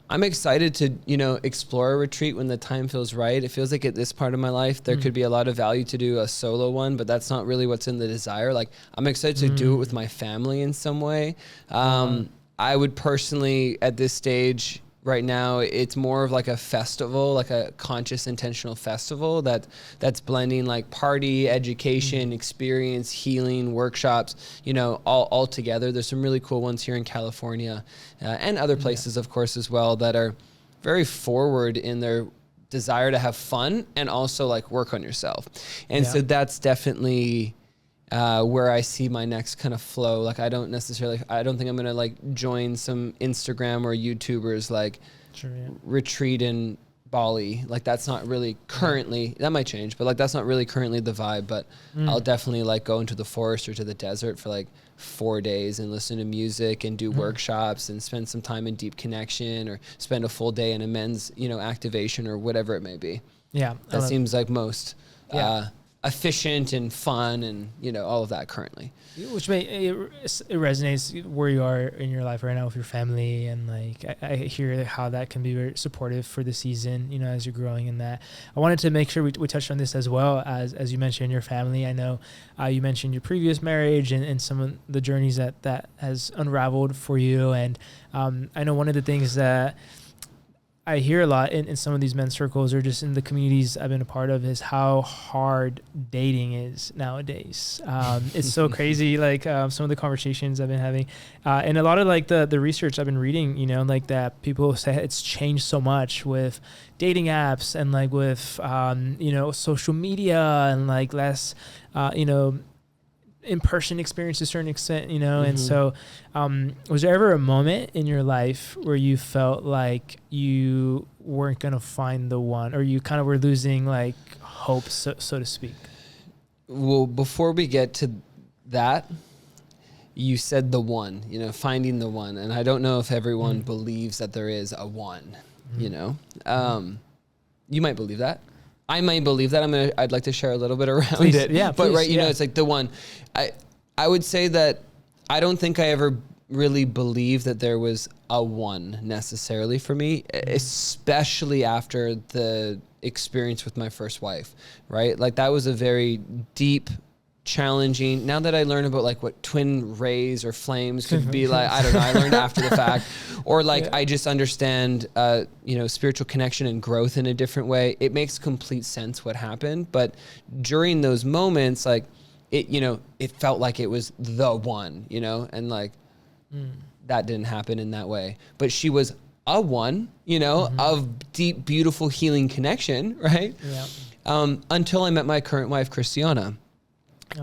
I'm excited to, explore a retreat when the time feels right. It feels like at this part of my life, there could be a lot of value to do a solo one, but that's not really what's in the desire. Like, I'm excited to do it with my family in some way. I would personally, at this stage right now, it's more of like a festival, like a conscious, intentional festival that's blending like party, education, experience, healing, workshops, all together. There's some really cool ones here in California and other places, of course, as well, that are very forward in their desire to have fun and also like work on yourself. And so that's definitely where I see my next kind of flow. Like, I don't think I'm going to like join some Instagram or YouTubers like retreat in Bali. Like, that's not really currently, that might change, but like, that's not really currently the vibe, but I'll definitely like go into the forest or to the desert for like 4 days and listen to music and do workshops and spend some time in deep connection or spend a full day in a men's, activation or whatever it may be. Yeah. That seems like most, efficient and fun and all of that currently, which it resonates where you are in your life right now with your family, and like I hear how that can be very supportive for the season, as you're growing in that. I wanted to make sure we touched on this as well, as you mentioned your family. I know you mentioned your previous marriage and some of the journeys that has unraveled for you, and I know one of the things that I hear a lot in some of these men's circles or just in the communities I've been a part of is how hard dating is nowadays. It's so crazy, like some of the conversations I've been having and a lot of like the research I've been reading, like that people say it's changed so much with dating apps and like with, social media and like less, in-person experience to a certain extent, and so was there ever a moment in your life where you felt like you weren't going to find the one, or you kind of were losing like hope, so to speak? Well, before we get to that, you said the one, finding the one, and I don't know if everyone believes that there is a one, you might believe that. I might believe that. I'd like to share a little bit around it. Yeah, but please, it's like the one. I would say that I don't think I ever really believed that there was a one necessarily for me, especially after the experience with my first wife, right? Like, that was a very deep, challenging. Now that I learn about like what twin rays or flames could be like, I don't know, I learned after the fact, or like I just understand spiritual connection and growth in a different way. It makes complete sense what happened, but during those moments, like it felt like it was the one, and like that didn't happen in that way, but she was a one, of deep, beautiful, healing connection, right? Until I met my current wife, Christiana.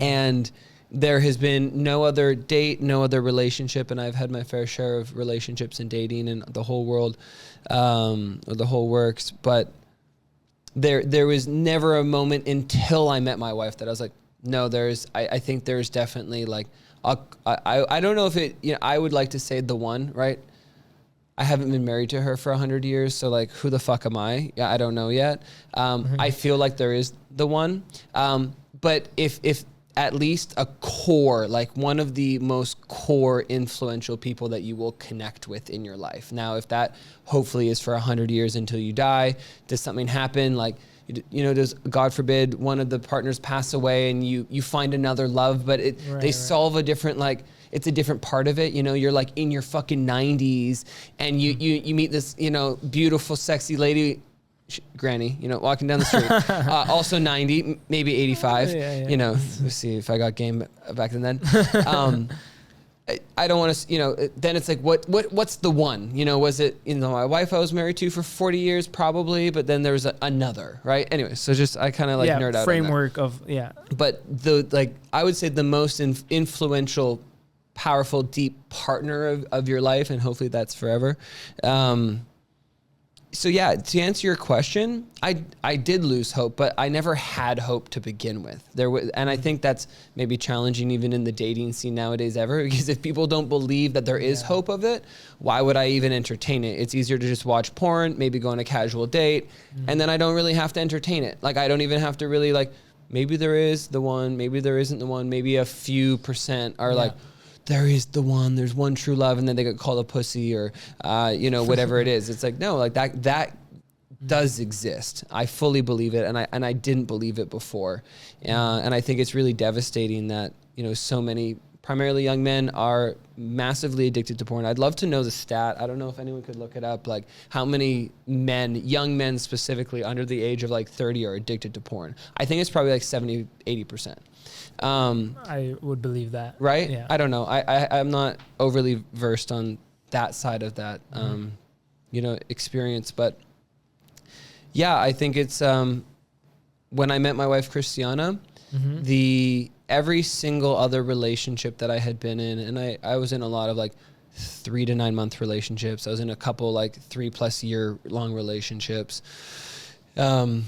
And there has been no other date, no other relationship, and I've had my fair share of relationships and dating and the whole world, or the whole works. But there was never a moment until I met my wife that I was like, no, I think there's definitely like, I don't know if it, I would like to say the one, right? I haven't been married to her for 100 years. So like, who the fuck am I? Yeah, I don't know yet. I feel like there is the one. But if at least a core, like one of the most core influential people that you will connect with in your life. Now, if that hopefully is for 100 years until you die, does something happen? Like, does, God forbid, one of the partners pass away and you find another love, but they solve a different, like, it's a different part of it. You know, you're like in your fucking 90s and you meet this, you know, beautiful, sexy lady, granny, you know, walking down the street, also 90, maybe 85, you know, let's see if I got game back then. I don't want to, you know, then it's like, what's the one, you know, was it, you know, my wife I was married to for 40 years probably, but then there was another, right? Anyway, so just, I kind of like nerd out framework of, but the, like, I would say the most influential, powerful, deep partner of your life, and hopefully that's forever. So yeah, to answer your question, I did lose hope, but I never had hope to begin with. And I think that's maybe challenging even in the dating scene nowadays because if people don't believe that there is hope of it, why would I even entertain it? It's easier to just watch porn, maybe go on a casual date, and then I don't really have to entertain it. Like, I don't even have to really, like, maybe there is the one, maybe there isn't the one, maybe a few % are like, there is the one, there's one true love, and then they get called a pussy or, you know, whatever it is. It's like, no, like that does exist. I fully believe it. And I didn't believe it before. And I think it's really devastating that, you know, so many primarily young men are massively addicted to porn. I'd love to know the stat. I don't know if anyone could look it up, like how many men, young men specifically under the age of like 30 are addicted to porn. I think it's probably like 70, 80%. I would believe that. Right? Yeah. I don't know. I'm not overly versed on that side of that, you know, experience. But yeah, I think it's, when I met my wife, Christiana, every single other relationship that I had been in, and I was in a lot of like 3 to 9 month relationships. I was in a couple like 3+ year long relationships. I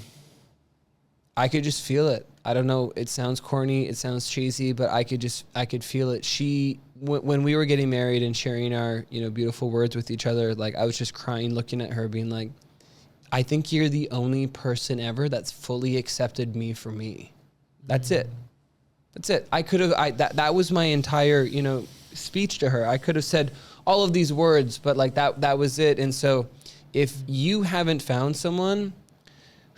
could just feel it. I don't know. It sounds corny. It sounds cheesy, but I could feel it. When we were getting married and sharing our, you know, beautiful words with each other, like I was just crying, looking at her being like, I think you're the only person ever that's fully accepted me for me. That's it. That's it. I could have, that was my entire, you know, speech to her. I could have said all of these words, but like that was it. And so if you haven't found someone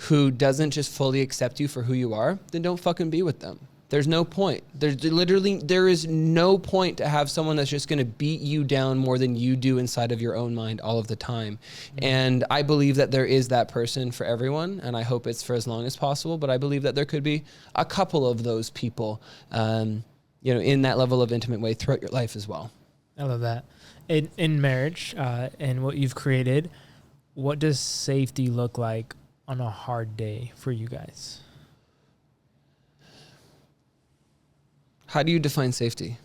who doesn't just fully accept you for who you are, then don't fucking be with them. There's no point. There is no point to have someone that's just going to beat you down more than you do inside of your own mind all of the time. And I believe that there is that person for everyone, and I hope it's for as long as possible, but I believe that there could be a couple of those people, you know, in that level of intimate way throughout your life as well. I love that. In marriage, and what you've created, what does safety look like on a hard day for you guys? How do you define safety?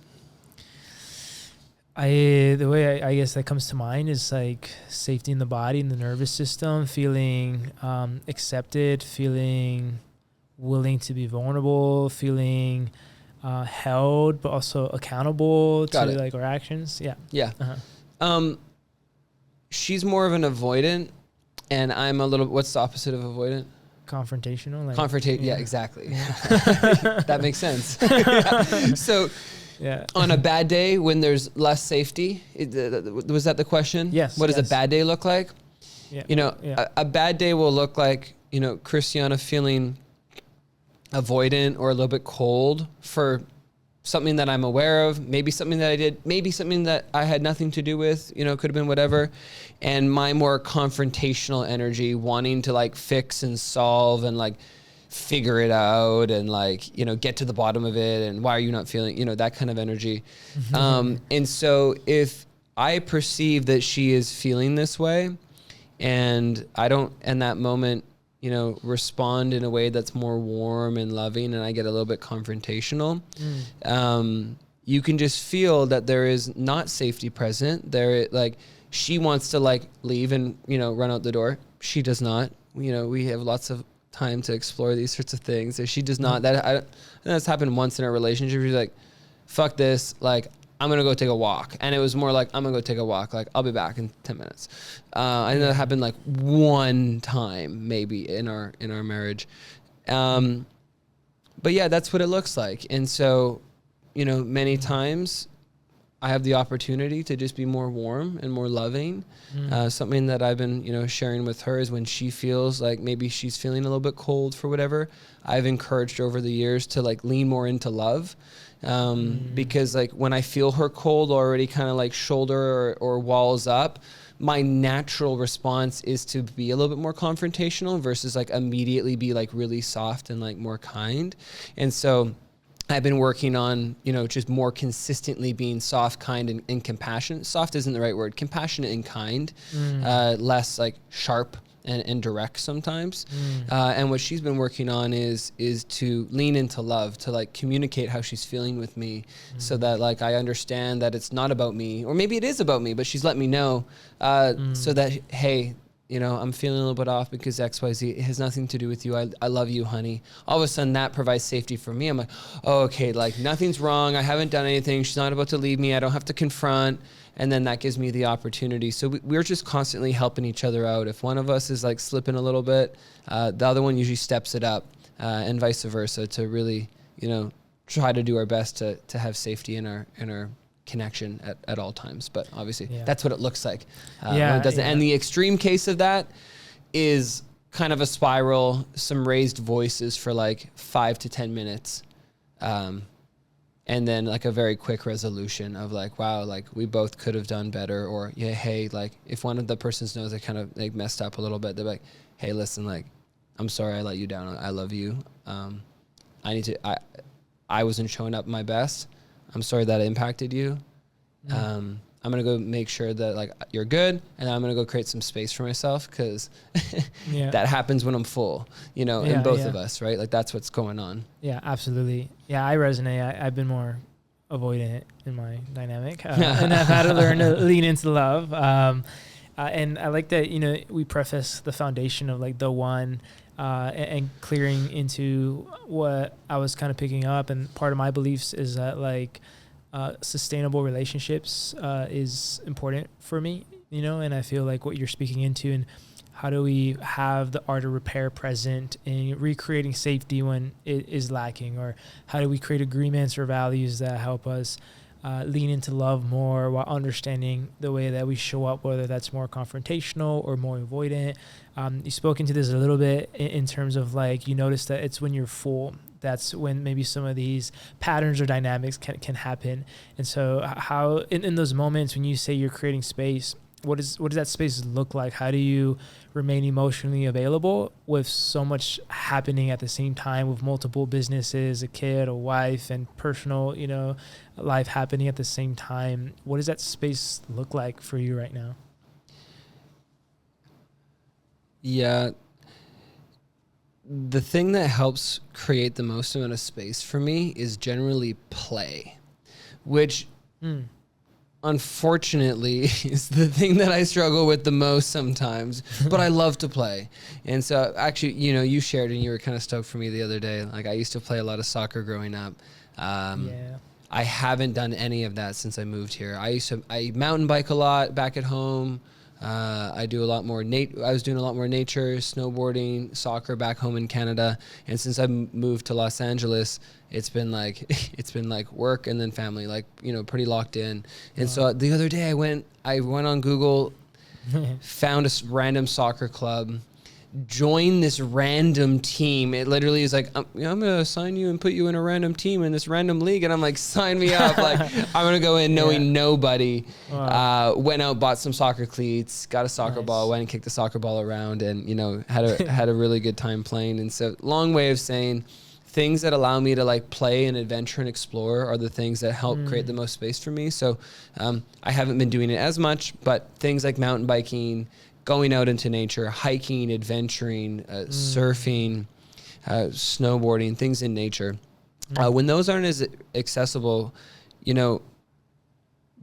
The way I guess that comes to mind is like safety in the body, in the nervous system, feeling accepted, feeling willing to be vulnerable, feeling held, but also accountable to like our actions. Yeah. Yeah. She's more of an avoidant, and I'm a little. What's the opposite of avoidant? Confrontational. Like, yeah, exactly. That makes sense. So, on a bad day when there's less safety, was that the question? Yes. What does a bad day look like? Yeah. You know, a bad day will look like, you know, Christiana feeling avoidant or a little bit cold for something that I'm aware of, maybe something that I did, maybe something that I had nothing to do with, you know, could have been whatever. And my more confrontational energy, wanting to like fix and solve and like figure it out and like, you know, get to the bottom of it. And why are you not feeling, you know, that kind of energy. And so if I perceive that she is feeling this way and I don't, in that moment, you know, respond in a way that's more warm and loving, and I get a little bit confrontational, you can just feel that there is not safety present. There, like, she wants to like leave and, you know, run out the door. She does not. You know, we have lots of time to explore these sorts of things. If she does not, that's happened once in our relationship. She's like, fuck this. Like, I'm going to go take a walk. And it was more like, I'm going to go take a walk. Like, I'll be back in 10 minutes. I know that happened like one time maybe in our marriage. But yeah, that's what it looks like. And so, you know, many times I have the opportunity to just be more warm and more loving. Something that I've been, you know, sharing with her is when she feels like maybe she's feeling a little bit cold for whatever, I've encouraged her over the years to like lean more into love. Because like when I feel her cold already kind of like shoulder or walls up, my natural response is to be a little bit more confrontational versus like immediately be like really soft and like more kind. And so I've been working on, you know, just more consistently being soft, kind, and compassionate. Soft isn't the right word. Compassionate and kind, less like sharp and direct sometimes. And what she's been working on is to lean into love, to like communicate how she's feeling with me, so that like I understand that it's not about me, or maybe it is about me, but she's let me know, so that, hey, you know, I'm feeling a little bit off because XYZ. It has nothing to do with you. I love you, honey. All of a sudden that provides safety for me. I'm like, oh, okay, like nothing's wrong. I haven't done anything. She's not about to leave me. I don't have to confront. And then that gives me the opportunity. So we're just constantly helping each other out. If one of us is like slipping a little bit, the other one usually steps it up, and vice versa, to really, you know, try to do our best to have safety in our connection at all times. But obviously that's what it looks like when it doesn't. And the extreme case of that is kind of a spiral, some raised voices for like 5 to 10 minutes. And then like a very quick resolution of like, wow, like we both could have done better. Or yeah, hey, like if one of the persons knows they kind of like messed up a little bit, they're like, hey, listen, like, I'm sorry I let you down. I love you. I wasn't showing up my best. I'm sorry that impacted you. I'm going to go make sure that like you're good. And I'm going to go create some space for myself, because that happens when I'm full, you know, in both of us, right? Like that's what's going on. Yeah, absolutely. Yeah, I resonate. I've been more avoidant in my dynamic, and I've had to learn to lean into love. And I like that, you know, we preface the foundation of like the one, and clearing into what I was kind of picking up. And part of my beliefs is that like sustainable relationships is important for me, you know, and I feel like what you're speaking into, and how do we have the art of repair present in recreating safety when it is lacking, or how do we create agreements or values that help us lean into love more while understanding the way that we show up, whether that's more confrontational or more avoidant. You spoke into this a little bit in terms of like, you notice that it's when you're full, that's when maybe some of these patterns or dynamics can happen. And so how in those moments when you say you're creating space, what does that space look like? How do you remain emotionally available with so much happening at the same time, with multiple businesses, a kid, a wife, and personal, you know, life happening at the same time? What does that space look like for you right now? Yeah. The thing that helps create the most amount of space for me is generally play, which unfortunately is the thing that I struggle with the most sometimes, but I love to play. And so actually, you know, you shared and you were kind of stoked for me the other day. Like I used to play a lot of soccer growing up. I haven't done any of that since I moved here. I mountain bike a lot back at home. I do a lot more I was doing a lot more nature, snowboarding, soccer back home in Canada. And since I moved to Los Angeles, it's been like work and then family, like, you know, pretty locked in. And so the other day I went on Google, found a random soccer club, joined this random team. It literally is like, I'm going to assign you and put you in a random team in this random league. And I'm like, sign me up. Like, I'm going to go in knowing nobody. Went out, bought some soccer cleats, got a soccer ball, went and kicked the soccer ball around, and, you know, had a really good time playing. And so long way of saying, things that allow me to like play and adventure and explore are the things that help create the most space for me. So I haven't been doing it as much, but things like mountain biking, going out into nature, hiking, adventuring, surfing, snowboarding, things in nature. When those aren't as accessible, you know,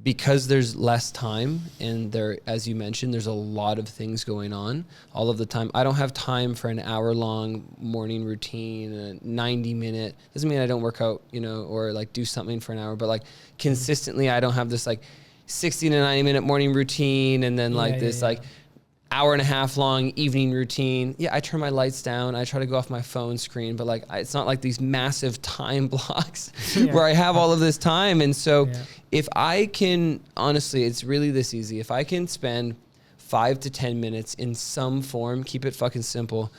because there's less time and there, as you mentioned, there's a lot of things going on all of the time. I don't have time for an hour-long morning routine, a 90-minute. Doesn't mean I don't work out, you know, or like do something for an hour, but like consistently, I don't have this like 60 to 90-minute morning routine and then like like hour and a half long evening routine. Yeah, I turn my lights down. I try to go off my phone screen, but like it's not like these massive time blocks where I have all of this time. And so if I can, honestly, it's really this easy. If I can spend 5 to 10 minutes in some form, keep it fucking simple,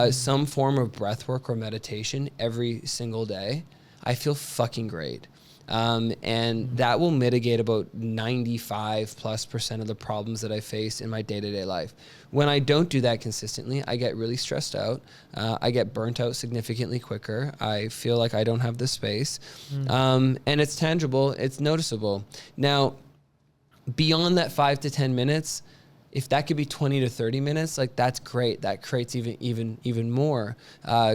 some form of breath work or meditation every single day, I feel fucking great. And that will mitigate about 95+% of the problems that I face in my day-to-day life. When I don't do that consistently, I get really stressed out. I get burnt out significantly quicker. I feel like I don't have the space. And it's tangible, it's noticeable. Now, beyond that 5 to 10 minutes, if that could be 20 to 30 minutes, like that's great. That creates even more.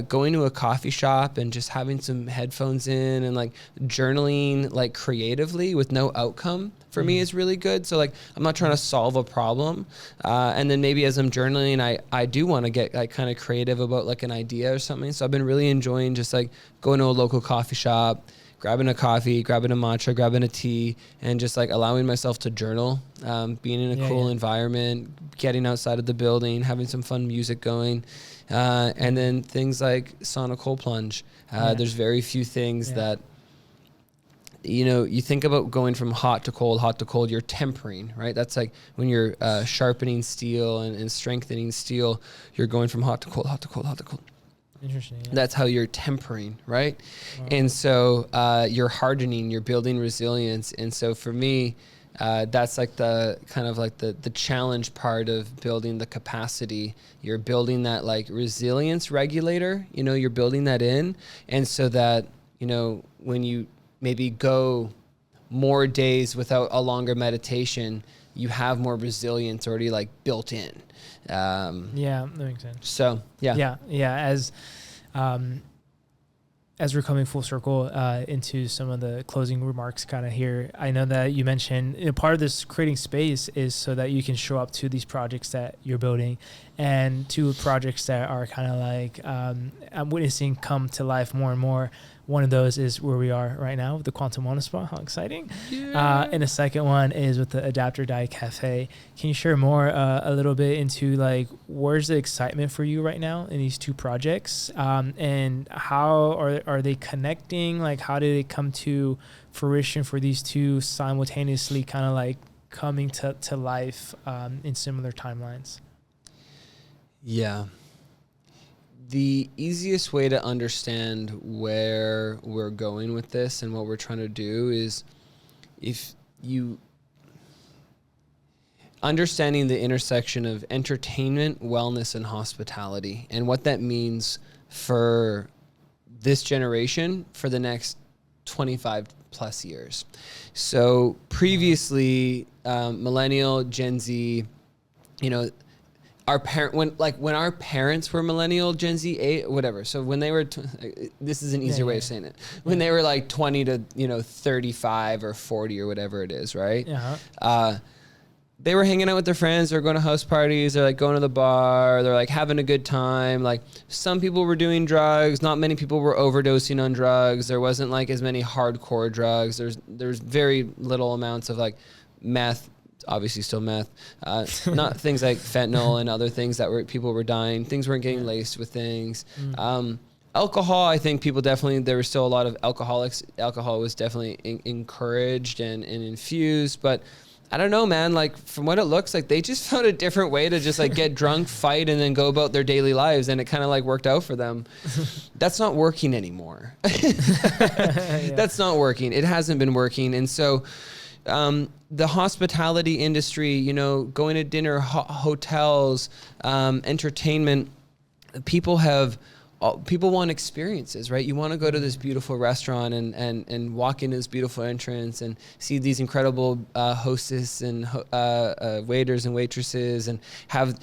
Going to a coffee shop and just having some headphones in and like journaling like creatively with no outcome for me is really good. So like I'm not trying to solve a problem. And then maybe as I'm journaling, I do want to get like kind of creative about like an idea or something. So I've been really enjoying just like going to a local coffee shop, grabbing a coffee, grabbing a matcha, grabbing a tea, and just like allowing myself to journal, being in a cool environment, getting outside of the building, having some fun music going. And then things like sauna cold plunge. There's very few things that, you know, you think about going from hot to cold, you're tempering, right? That's like when you're sharpening steel and strengthening steel, you're going from hot to cold, hot to cold, hot to cold. Interesting. Yeah. That's how you're tempering, right? Wow. And so you're hardening, you're building resilience. And so for me, that's like the kind of like the challenge part of building the capacity. You're building that like resilience regulator, you know, you're building that in. And so that, you know, when you maybe go more days without a longer meditation, you have more resilience already like built in. Yeah, that makes sense. So yeah. As we're coming full circle into some of the closing remarks kind of here, I know that you mentioned, you know, part of this creating space is so that you can show up to these projects that you're building and to projects that are kind of like I'm witnessing come to life more and more. One of those is where we are right now with the Quantum Wellness Spa. How exciting. Yeah. And the second one is with the DIE Cafe. Can you share more a little bit into like, where's the excitement for you right now in these two projects? And how are they connecting? Like, how did it come to fruition for these two simultaneously kind of like coming to life in similar timelines? Yeah. The easiest way to understand where we're going with this and what we're trying to do is if you understanding the intersection of entertainment, wellness, and hospitality, and what that means for this generation for the next 25 plus years. So previously, millennial, Gen Z, you know, when our parents were millennial, Gen Z, whatever. So when they were, this is an easier way of saying it. When they were like 20 to, 35 or 40 or whatever it is, right? They were hanging out with their friends. They're going to house parties. They're like going to the bar. They're like having a good time. Like some people were doing drugs. Not many people were overdosing on drugs. There wasn't like as many hardcore drugs. There's very little amounts of like meth. Obviously still meth, not things like fentanyl and other things that people were dying. Things weren't getting laced with things. Alcohol, I think there was still a lot of alcoholics. Alcohol was definitely encouraged and infused, but I don't know, man, like from what it looks like, they just found a different way to just like get drunk, fight, and then go about their daily lives. And it kind of like worked out for them. That's not working anymore. That's not working. It hasn't been working. And so, the hospitality industry, going to dinner, hotels, entertainment, people want experiences, right? You want to go to this beautiful restaurant and walk into this beautiful entrance and see these incredible hostess and waiters and waitresses and have,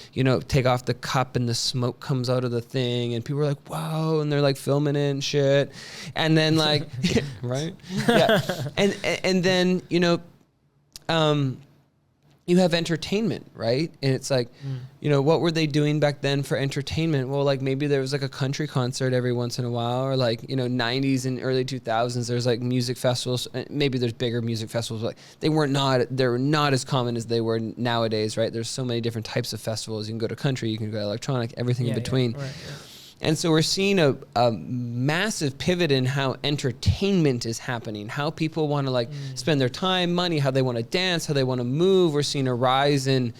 take off the cup and the smoke comes out of the thing and people are like, wow, and they're like filming it and shit. And then like, right? Yeah. And then, you have entertainment, right? And it's like, what were they doing back then for entertainment? Well, like maybe there was like a country concert every once in a while, or like, 90s and early 2000s, there's like music festivals. Maybe there's bigger music festivals, but like they were not as common as they were nowadays, right? There's so many different types of festivals. You can go to country, you can go to electronic, everything in between. Yeah, right, yeah. And so we're seeing a massive pivot in how entertainment is happening, how people want to spend their time, money, how they want to dance, how they want to move. We're seeing a rise in,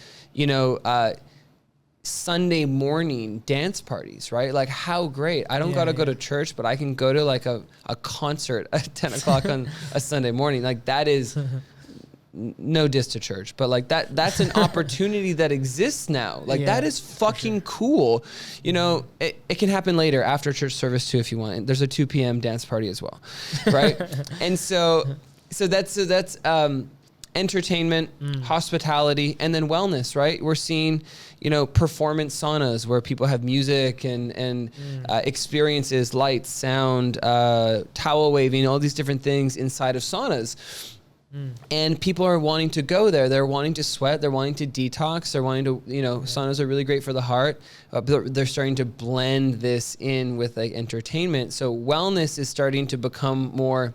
Sunday morning dance parties, right? Like how great. I don't got to go to church, but I can go to like a concert at 10 o'clock on a Sunday morning. Like that is no diss to church, but like that's an opportunity that exists now. Like that is fucking cool. You know, it can happen later after church service too, if you want. There's a 2 p.m. dance party as well. Right. And so that's entertainment, hospitality, and then wellness, right? We're seeing, you know, performance saunas where people have music and experiences, lights, sound, towel waving, all these different things inside of saunas. And people are wanting to go there. They're wanting to sweat. They're wanting to detox. They're wanting to, you know, saunas are really great for the heart. They're starting to blend this in with like entertainment. So wellness is starting to become more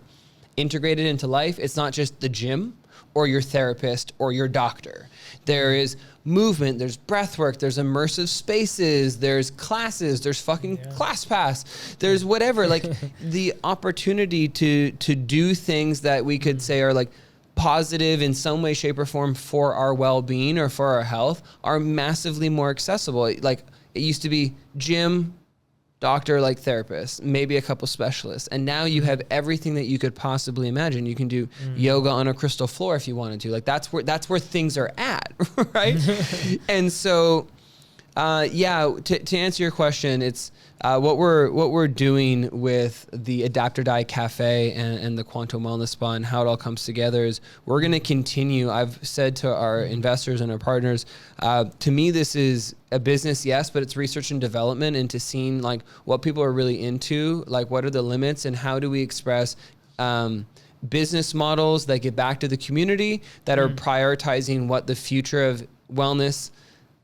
integrated into life. It's not just the gym or your therapist or your doctor. There is movement, there's breath work, there's immersive spaces, there's classes, there's fucking class pass, there's whatever. Like the opportunity to do things that we could say are like positive in some way, shape, or form for our well-being or for our health are massively more accessible. Like it used to be gym, doctor, like therapist, maybe a couple specialists. And now you have everything that you could possibly imagine. You can do yoga on a crystal floor if you wanted to. Like that's where things are at, right? And so, to answer your question, it's what we're doing with the DIE Cafe and the Quantum Wellness Spa and how it all comes together is we're going to continue. I've said to our investors and our partners, to me, this is a business, yes, but it's research and development into seeing like what people are really into, like what are the limits and how do we express business models that get back to the community that are prioritizing what the future of wellness,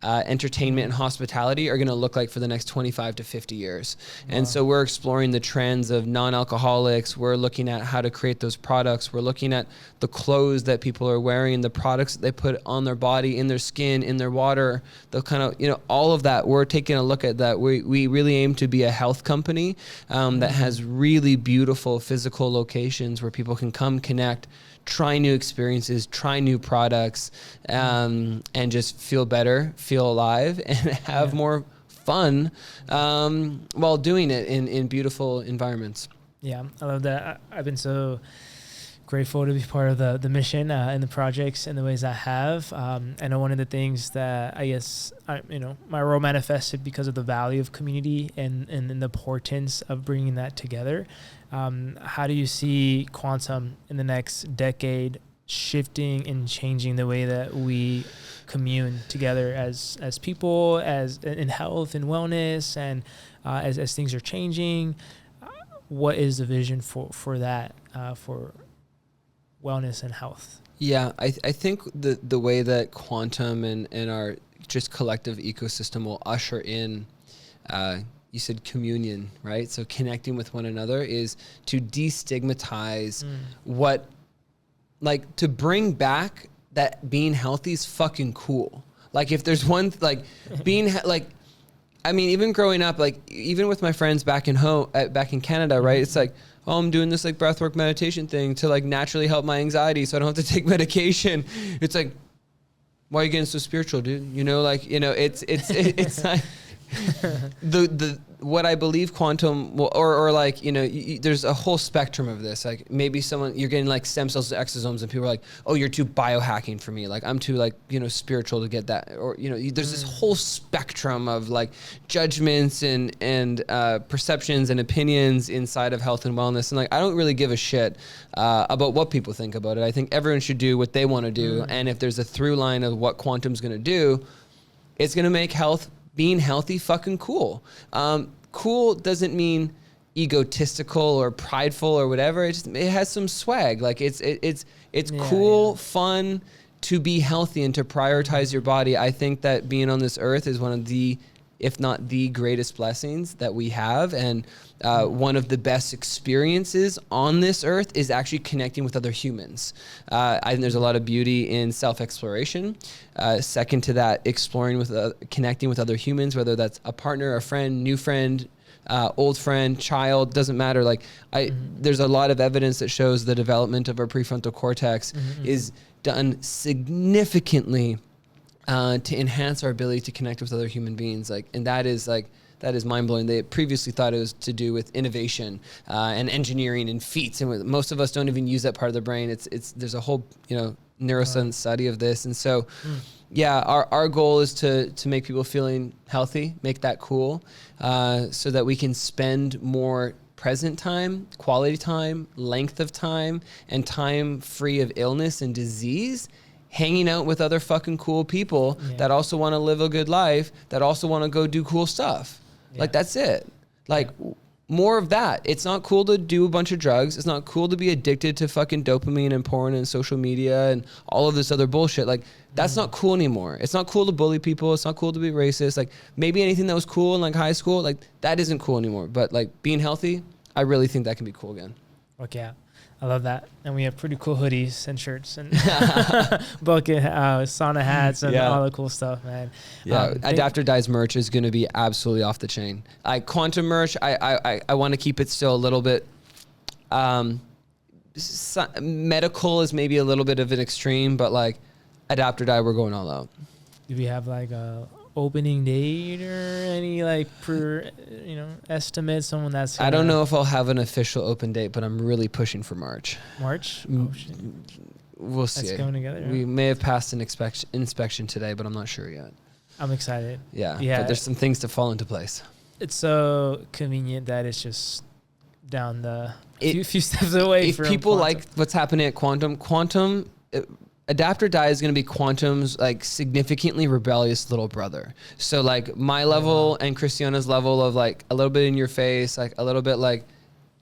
entertainment and hospitality are going to look like for the next 25 to 50 years. Wow. And so we're exploring the trends of non-alcoholics. We're looking at how to create those products. We're looking at the clothes that people are wearing, the products that they put on their body, in their skin, in their water, the kind of, you know, all of that. We're taking a look at that. We really aim to be a health company that has really beautiful physical locations where people can come connect, try new experiences, try new products, and just feel better, feel alive, and have more fun while doing it in beautiful environments. Yeah, I love that. I've been so grateful to be part of the mission and the projects in the ways I have. I know one of the things that I guess, my role manifested because of the value of community and the importance of bringing that together. How do you see quantum in the next decade shifting and changing the way that we commune together as people, as in health and wellness, and as things are changing? What is the vision for that, for wellness and health? Yeah, I think the way that quantum and our just collective ecosystem will usher in, you said communion, right? So connecting with one another is to destigmatize what, like to bring back that being healthy is fucking cool. Like if there's one, like being like, I mean, even growing up, like even with my friends back in Canada, right? It's like, oh, I'm doing this like breathwork meditation thing to like naturally help my anxiety so I don't have to take medication. It's like, why are you getting so spiritual, dude? You know, like, you know, it's like what I believe quantum will, or like, you know, there's a whole spectrum of this. Like maybe you're getting like stem cells to exosomes and people are like, oh, you're too biohacking for me. Like I'm too like, you know, spiritual to get that. Or, you know, there's this whole spectrum of like judgments and perceptions and opinions inside of health and wellness. And like, I don't really give a shit about what people think about it. I think everyone should do what they want to do. And if there's a through line of what quantum's going to do, it's going to make being healthy fucking cool. Cool doesn't mean egotistical or prideful or whatever. It has some swag. Like it's cool, fun to be healthy and to prioritize your body. I think that being on this earth is one of the, if not the greatest blessings that we have. And one of the best experiences on this earth is actually connecting with other humans. I think there's a lot of beauty in self-exploration. Second to that, connecting with other humans, whether that's a partner, a friend, new friend, old friend, child, doesn't matter. Like there's a lot of evidence that shows the development of our prefrontal cortex is done significantly to enhance our ability to connect with other human beings. And that is mind blowing. They previously thought it was to do with innovation and engineering and feats, and most of us don't even use that part of the brain. There's a whole neuroscience study of this, and so yeah, our goal is to make people feeling healthy, make that cool, so that we can spend more present time, quality time, length of time, and time free of illness and disease, hanging out with other fucking cool people that also want to live a good life, that also want to go do cool stuff. Like, that's it. Like, more of that. It's not cool to do a bunch of drugs. It's not cool to be addicted to fucking dopamine and porn and social media and all of this other bullshit. Like, that's not cool anymore. It's not cool to bully people. It's not cool to be racist. Like, maybe anything that was cool in like high school, like that isn't cool anymore. But like being healthy, I really think that can be cool again. Okay. I love that. And we have pretty cool hoodies and shirts and bucket sauna hats and all the cool stuff, man. Yeah, Adapter Die's merch is going to be absolutely off the chain. Quantum merch, I want to keep it still a little bit medical is maybe a little bit of an extreme, but like Adapter Die, we're going all out. Do we have like a opening date or any like estimate? Someone that's I don't know if I'll have an official open date, but I'm really pushing for March. March? Oh, shit. We'll see. That's coming together. We may have passed an inspection today, but I'm not sure yet. I'm excited. Yeah. But there's some things to fall into place. It's so convenient that it's just down the few steps away. If people like what's happening at Quantum, Adapter Die is going to be Quantum's like significantly rebellious little brother. So like my level and Christiana's level of like a little bit in your face, like a little bit like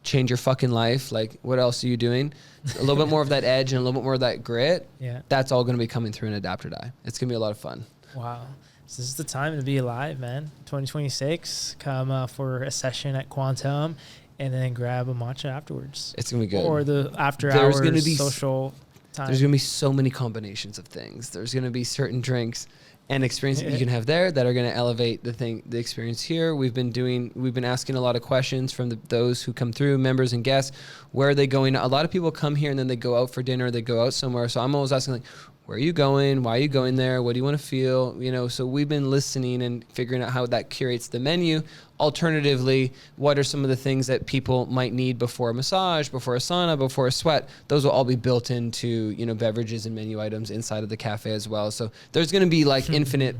change your fucking life. Like what else are you doing? A little bit more of that edge and a little bit more of that grit. Yeah. That's all going to be coming through in Adapter Die. It's going to be a lot of fun. Wow. So this is the time to be alive, man. 2026, come for a session at Quantum and then grab a matcha afterwards. It's going to be good. Or the after hours social time. There's going to be so many combinations of things. There's going to be certain drinks and experiences that you can have there that are going to elevate the experience here. We've been asking a lot of questions from those who come through, members and guests. Where are they going? A lot of people come here and then they go out for dinner, they go out somewhere. So I'm always asking like, where are you going? Why are you going there? What do you want to feel? So we've been listening and figuring out how that curates the menu. Alternatively, what are some of the things that people might need before a massage, before a sauna, before a sweat? Those will all be built into, beverages and menu items inside of the cafe as well. So there's going to be like infinite,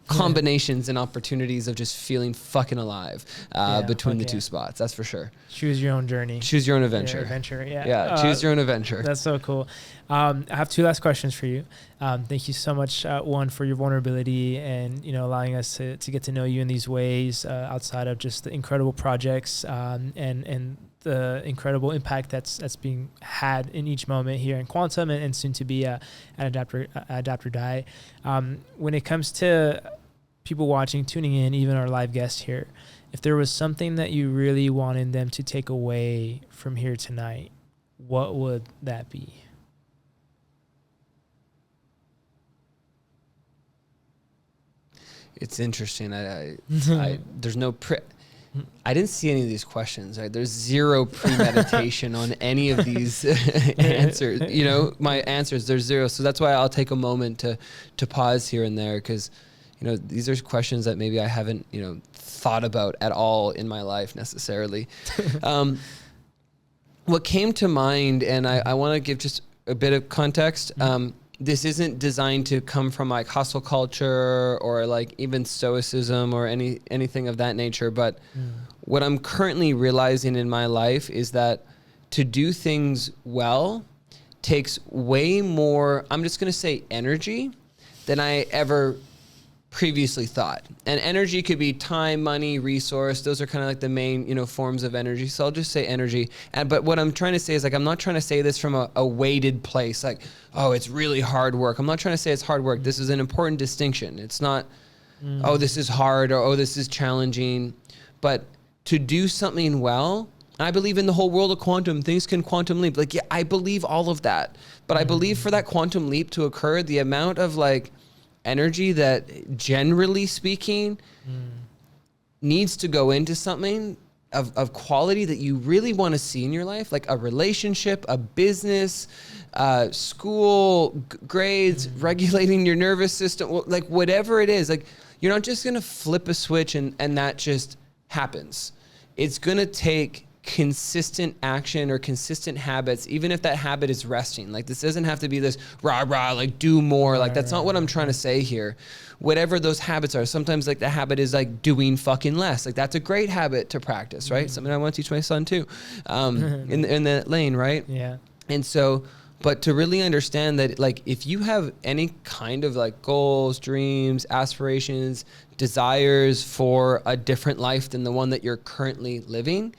combinations and opportunities of just feeling fucking alive between the two spots. That's for sure. Choose your own journey. Choose your own adventure. Choose your own adventure. That's so cool. I have two last questions for you. Thank you so much, one, for your vulnerability and, allowing us to get to know you in these ways outside of just the incredible projects and the incredible impact that's being had in each moment here in Quantum and soon to be at Adapter Die. When it comes to people watching, tuning in, even our live guests here, if there was something that you really wanted them to take away from here tonight, what would that be? It's interesting. There's no I didn't see any of these questions. Right? There's zero premeditation on any of these answers. My answers, there's zero. So that's why I'll take a moment to pause here and there because, these are questions that maybe I haven't, thought about at all in my life necessarily. What came to mind, and I want to give just a bit of context. This isn't designed to come from like hustle culture or like even stoicism or anything of that nature. But what I'm currently realizing in my life is that to do things well takes way more, I'm just going to say energy than I ever previously thought. And energy could be time, money, resource. Those are kind of like the main, forms of energy. So I'll just say energy. But what I'm trying to say is like, I'm not trying to say this from a weighted place. Like, oh, it's really hard work. I'm not trying to say it's hard work. This is an important distinction. It's not, oh, this is hard or, oh, this is challenging. But to do something well, I believe in the whole world of quantum, things can quantum leap. Like, yeah, I believe all of that. But I believe for that quantum leap to occur, the amount of like, energy that generally speaking needs to go into something of quality that you really want to see in your life, like a relationship, a business, school, grades, regulating your nervous system, like whatever it is, like you're not just going to flip a switch and that just happens. It's going to take consistent action or consistent habits, even if that habit is resting. Like this doesn't have to be this rah, like do more. Like that's not what I'm trying to say here. Whatever those habits are, sometimes like the habit is like doing fucking less. Like that's a great habit to practice, right? Something I want to teach my son too, in that lane, right? Yeah. And so, but to really understand that, like, if you have any kind of like goals, dreams, aspirations, desires for a different life than the one that you're currently living,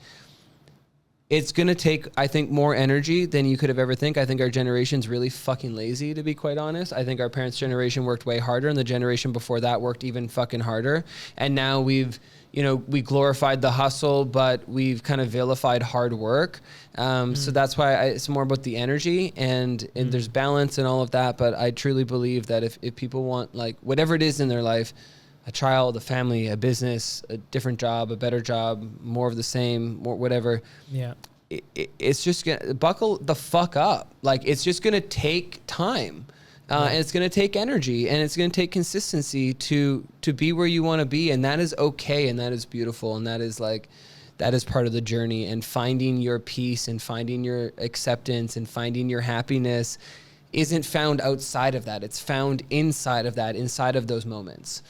it's going to take, I think, more energy than you could have ever think. I think our generation's really fucking lazy, to be quite honest. I think our parents' generation worked way harder, and the generation before that worked even fucking harder. And now we glorified the hustle, but we've kind of vilified hard work. So that's why it's more about the energy and there's balance and all of that. But I truly believe that if people want, like, whatever it is in their life, a child, a family, a business, a different job, a better job, more of the same, more whatever. Yeah. It's just gonna buckle the fuck up. Like it's just gonna take time, and it's gonna take energy, and it's gonna take consistency to be where you want to be, and that is okay, and that is beautiful, and that is part of the journey. And finding your peace, and finding your acceptance, and finding your happiness isn't found outside of that. It's found inside of that, inside of those moments.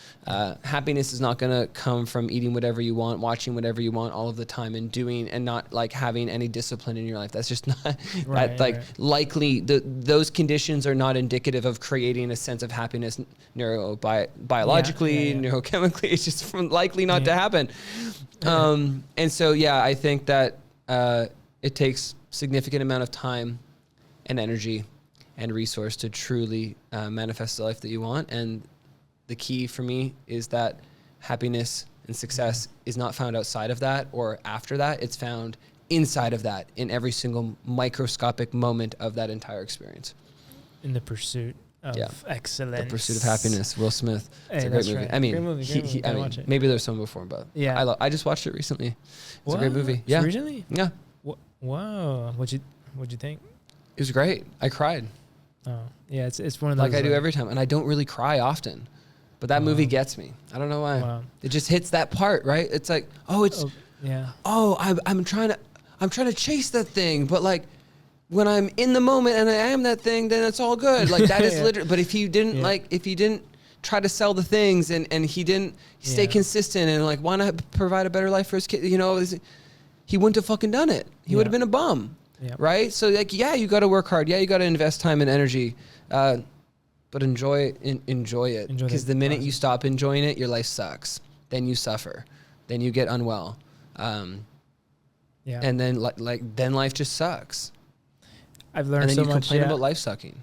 Happiness is not going to come from eating whatever you want, watching whatever you want all of the time, and doing and not like having any discipline in your life. That's just not likely. Those conditions are not indicative of creating a sense of happiness biologically, neurochemically. It's just likely not to happen. And so, I think that it takes significant amount of time and energy and resource to truly manifest the life that you want. And the key for me is that happiness and success is not found outside of that or after that. It's found inside of that, in every single microscopic moment of that entire experience. In the pursuit of excellence. The Pursuit of Happiness, Will Smith. It's a great movie. Right. I mean, great movie. Maybe there's some before, but I just watched it recently. It's a great movie. Yeah. Recently? Yeah. Wow. What'd you think? It was great. I cried. Oh, yeah, it's one of those. Like I do every time. And I don't really cry often. But that movie gets me. I don't know why. Wow. It just hits that part, right? It's like, I'm trying to chase that thing. But like when I'm in the moment and I am that thing, then it's all good. Like that is literally, but if you didn't try to sell the things and he didn't stay consistent and like want to provide a better life for his kid, he wouldn't have fucking done it. He would have been a bum. Yep. Right? So like, you got to work hard. You got to invest time and energy, but enjoy it. Because the minute you stop enjoying it, your life sucks. Then you suffer. Then you get unwell. And then then life just sucks. I've learned so much. And then you complain about life sucking.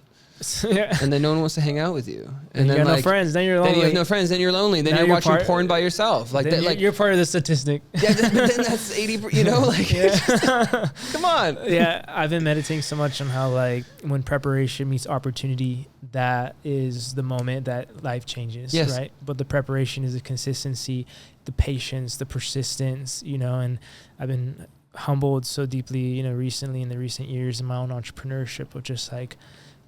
And then no one wants to hang out with you. And then you have no friends. Then you're lonely. Then you have no friends. Then you're lonely. Then you're watching porn by yourself. Like that. Like you're part of the statistic. Yeah. Then that's 80. Come on. Yeah. I've been meditating so much on how like when preparation meets opportunity, that is the moment that life changes. Yes. Right. But the preparation is the consistency, the patience, the persistence. And I've been humbled so deeply. Recently in the recent years in my own entrepreneurship of just like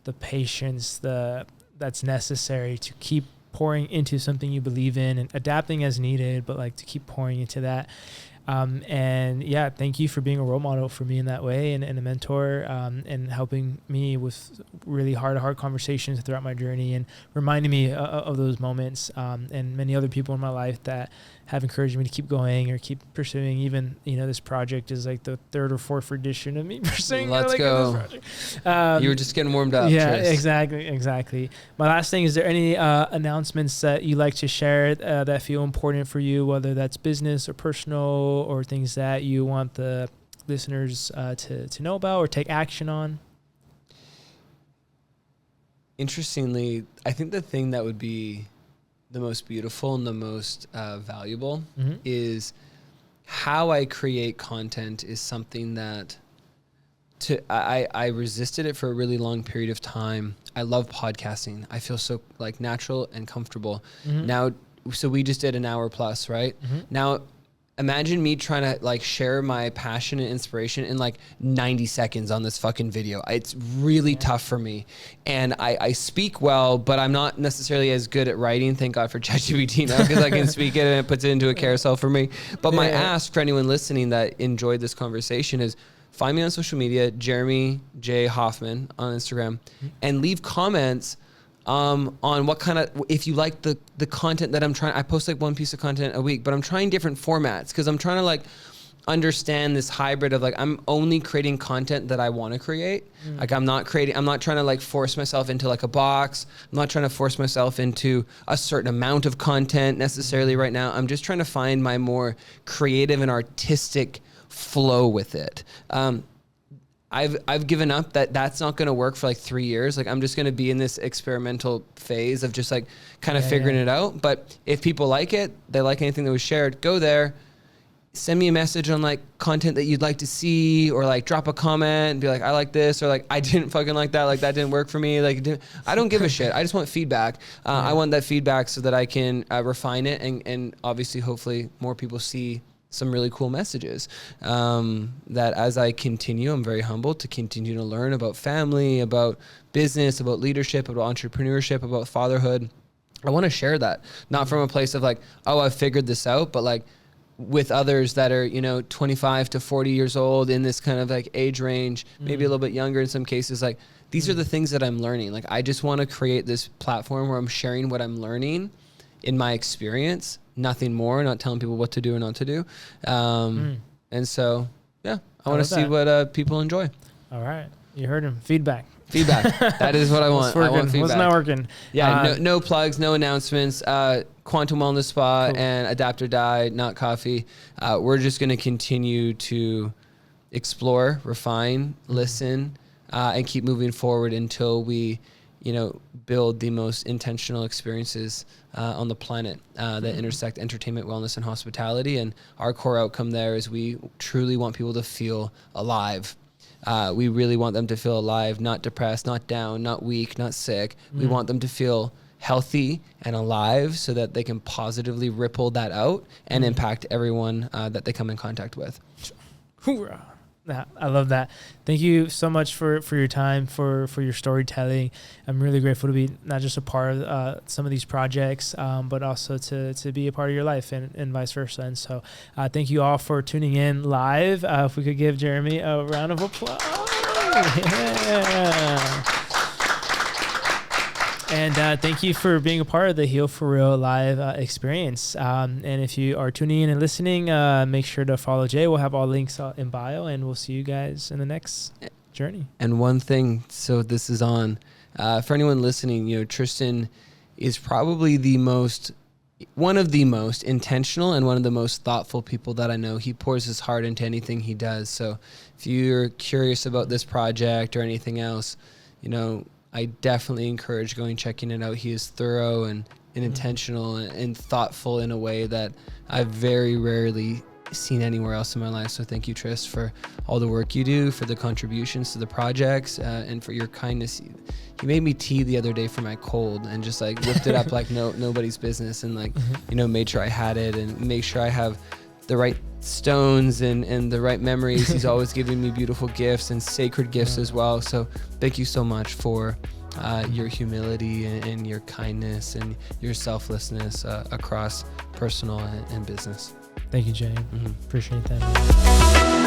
the patience that's necessary to keep pouring into something you believe in and adapting as needed, but like to keep pouring into that. Thank you for being a role model for me in that way and a mentor, and helping me with really hard conversations throughout my journey and reminding me of those moments, and many other people in my life that have encouraged me to keep going or keep pursuing. Even, this project is like the 3rd or 4th edition of me pursuing. Let's go. This project. You were just getting warmed up. Yeah, exactly. My last thing, is there any announcements that you like to share that feel important for you, whether that's business or personal, or things that you want the listeners to know about or take action on? Interestingly, I think the thing that would be the most beautiful and the most valuable is how I create content is something that I resisted it for a really long period of time. I love podcasting. I feel so like natural and comfortable. Now, so we just did an hour plus, right? Now, imagine me trying to like share my passion and inspiration in like 90 seconds on this fucking video. It's really tough for me. And I speak well, but I'm not necessarily as good at writing. Thank God for ChatGPT now, because I can speak it and it puts it into a carousel for me. But my ask for anyone listening that enjoyed this conversation is, find me on social media, Jeremy J. Hoffmann on Instagram, and leave comments on what kind of, if you like the content that I'm trying. I post like one piece of content a week, but I'm trying different formats because I'm trying to like understand this hybrid of like, I'm only creating content that I want to create. Like I'm not trying to like force myself into like a box. I'm not trying to force myself into a certain amount of content necessarily right now. I'm just trying to find my more creative and artistic flow with it. I've given up that's not going to work for like 3 years. Like I'm just going to be in this experimental phase of just like kind of figuring it out. But if people like it, they like anything that was shared, go there, send me a message on like content that you'd like to see, or like drop a comment and be like, I like this, or like, I didn't fucking like that. Like that didn't work for me. Like I don't give a shit. I just want feedback. I want that feedback so that I can refine it. And obviously, hopefully more people see some really cool messages that as I continue, I'm very humbled to continue to learn about family, about business, about leadership, about entrepreneurship, about fatherhood. I want to share that, not from a place of like, oh, I've figured this out, but like with others that are, 25 to 40 years old in this kind of like age range, maybe a little bit younger in some cases. Like these are the things that I'm learning. Like I just want to create this platform where I'm sharing what I'm learning in my experience, nothing more, not telling people what to do or not to do. And so, yeah, I want to see what people enjoy. All right. You heard him. Feedback. That is what I want. I want feedback. What's not working? Yeah, no plugs, no announcements. Quantum Wellness Spa and Adapt or Die, Not-COFFEE. We're just going to continue to explore, refine, listen, and keep moving forward until we build the most intentional experiences on the planet that intersect entertainment, wellness, and hospitality. And our core outcome there is we truly want people to feel alive. We really want them to feel alive, not depressed, not down, not weak, not sick. We want them to feel healthy and alive so that they can positively ripple that out and impact everyone that they come in contact with. Hoorah. I love that. Thank you so much for your time, for your storytelling. I'm really grateful to be not just a part of some of these projects, but also to be a part of your life and vice versa. And so thank you all for tuning in live. If we could give Jeremy a round of applause. Yeah. And thank you for being a part of the Heal for Real live experience. And if you are tuning in and listening, make sure to follow Jay. We'll have all links in bio, and we'll see you guys in the next journey. And one thing, so this is on, for anyone listening, Tristan is probably one of the most intentional and one of the most thoughtful people that I know. He pours his heart into anything he does. So if you're curious about this project or anything else, I definitely encourage checking it out. He is thorough and intentional and thoughtful in a way that I've very rarely seen anywhere else in my life. So thank you, Tris, for all the work you do, for the contributions to the projects, and for your kindness. You made me tea the other day for my cold and just like whipped it up like nobody's business, and like made sure I had it and make sure I have the right stones and the right memories. He's always giving me beautiful gifts and sacred gifts as well. So thank you so much for your humility and your kindness and your selflessness across personal and business. Thank you, Jay. Appreciate that.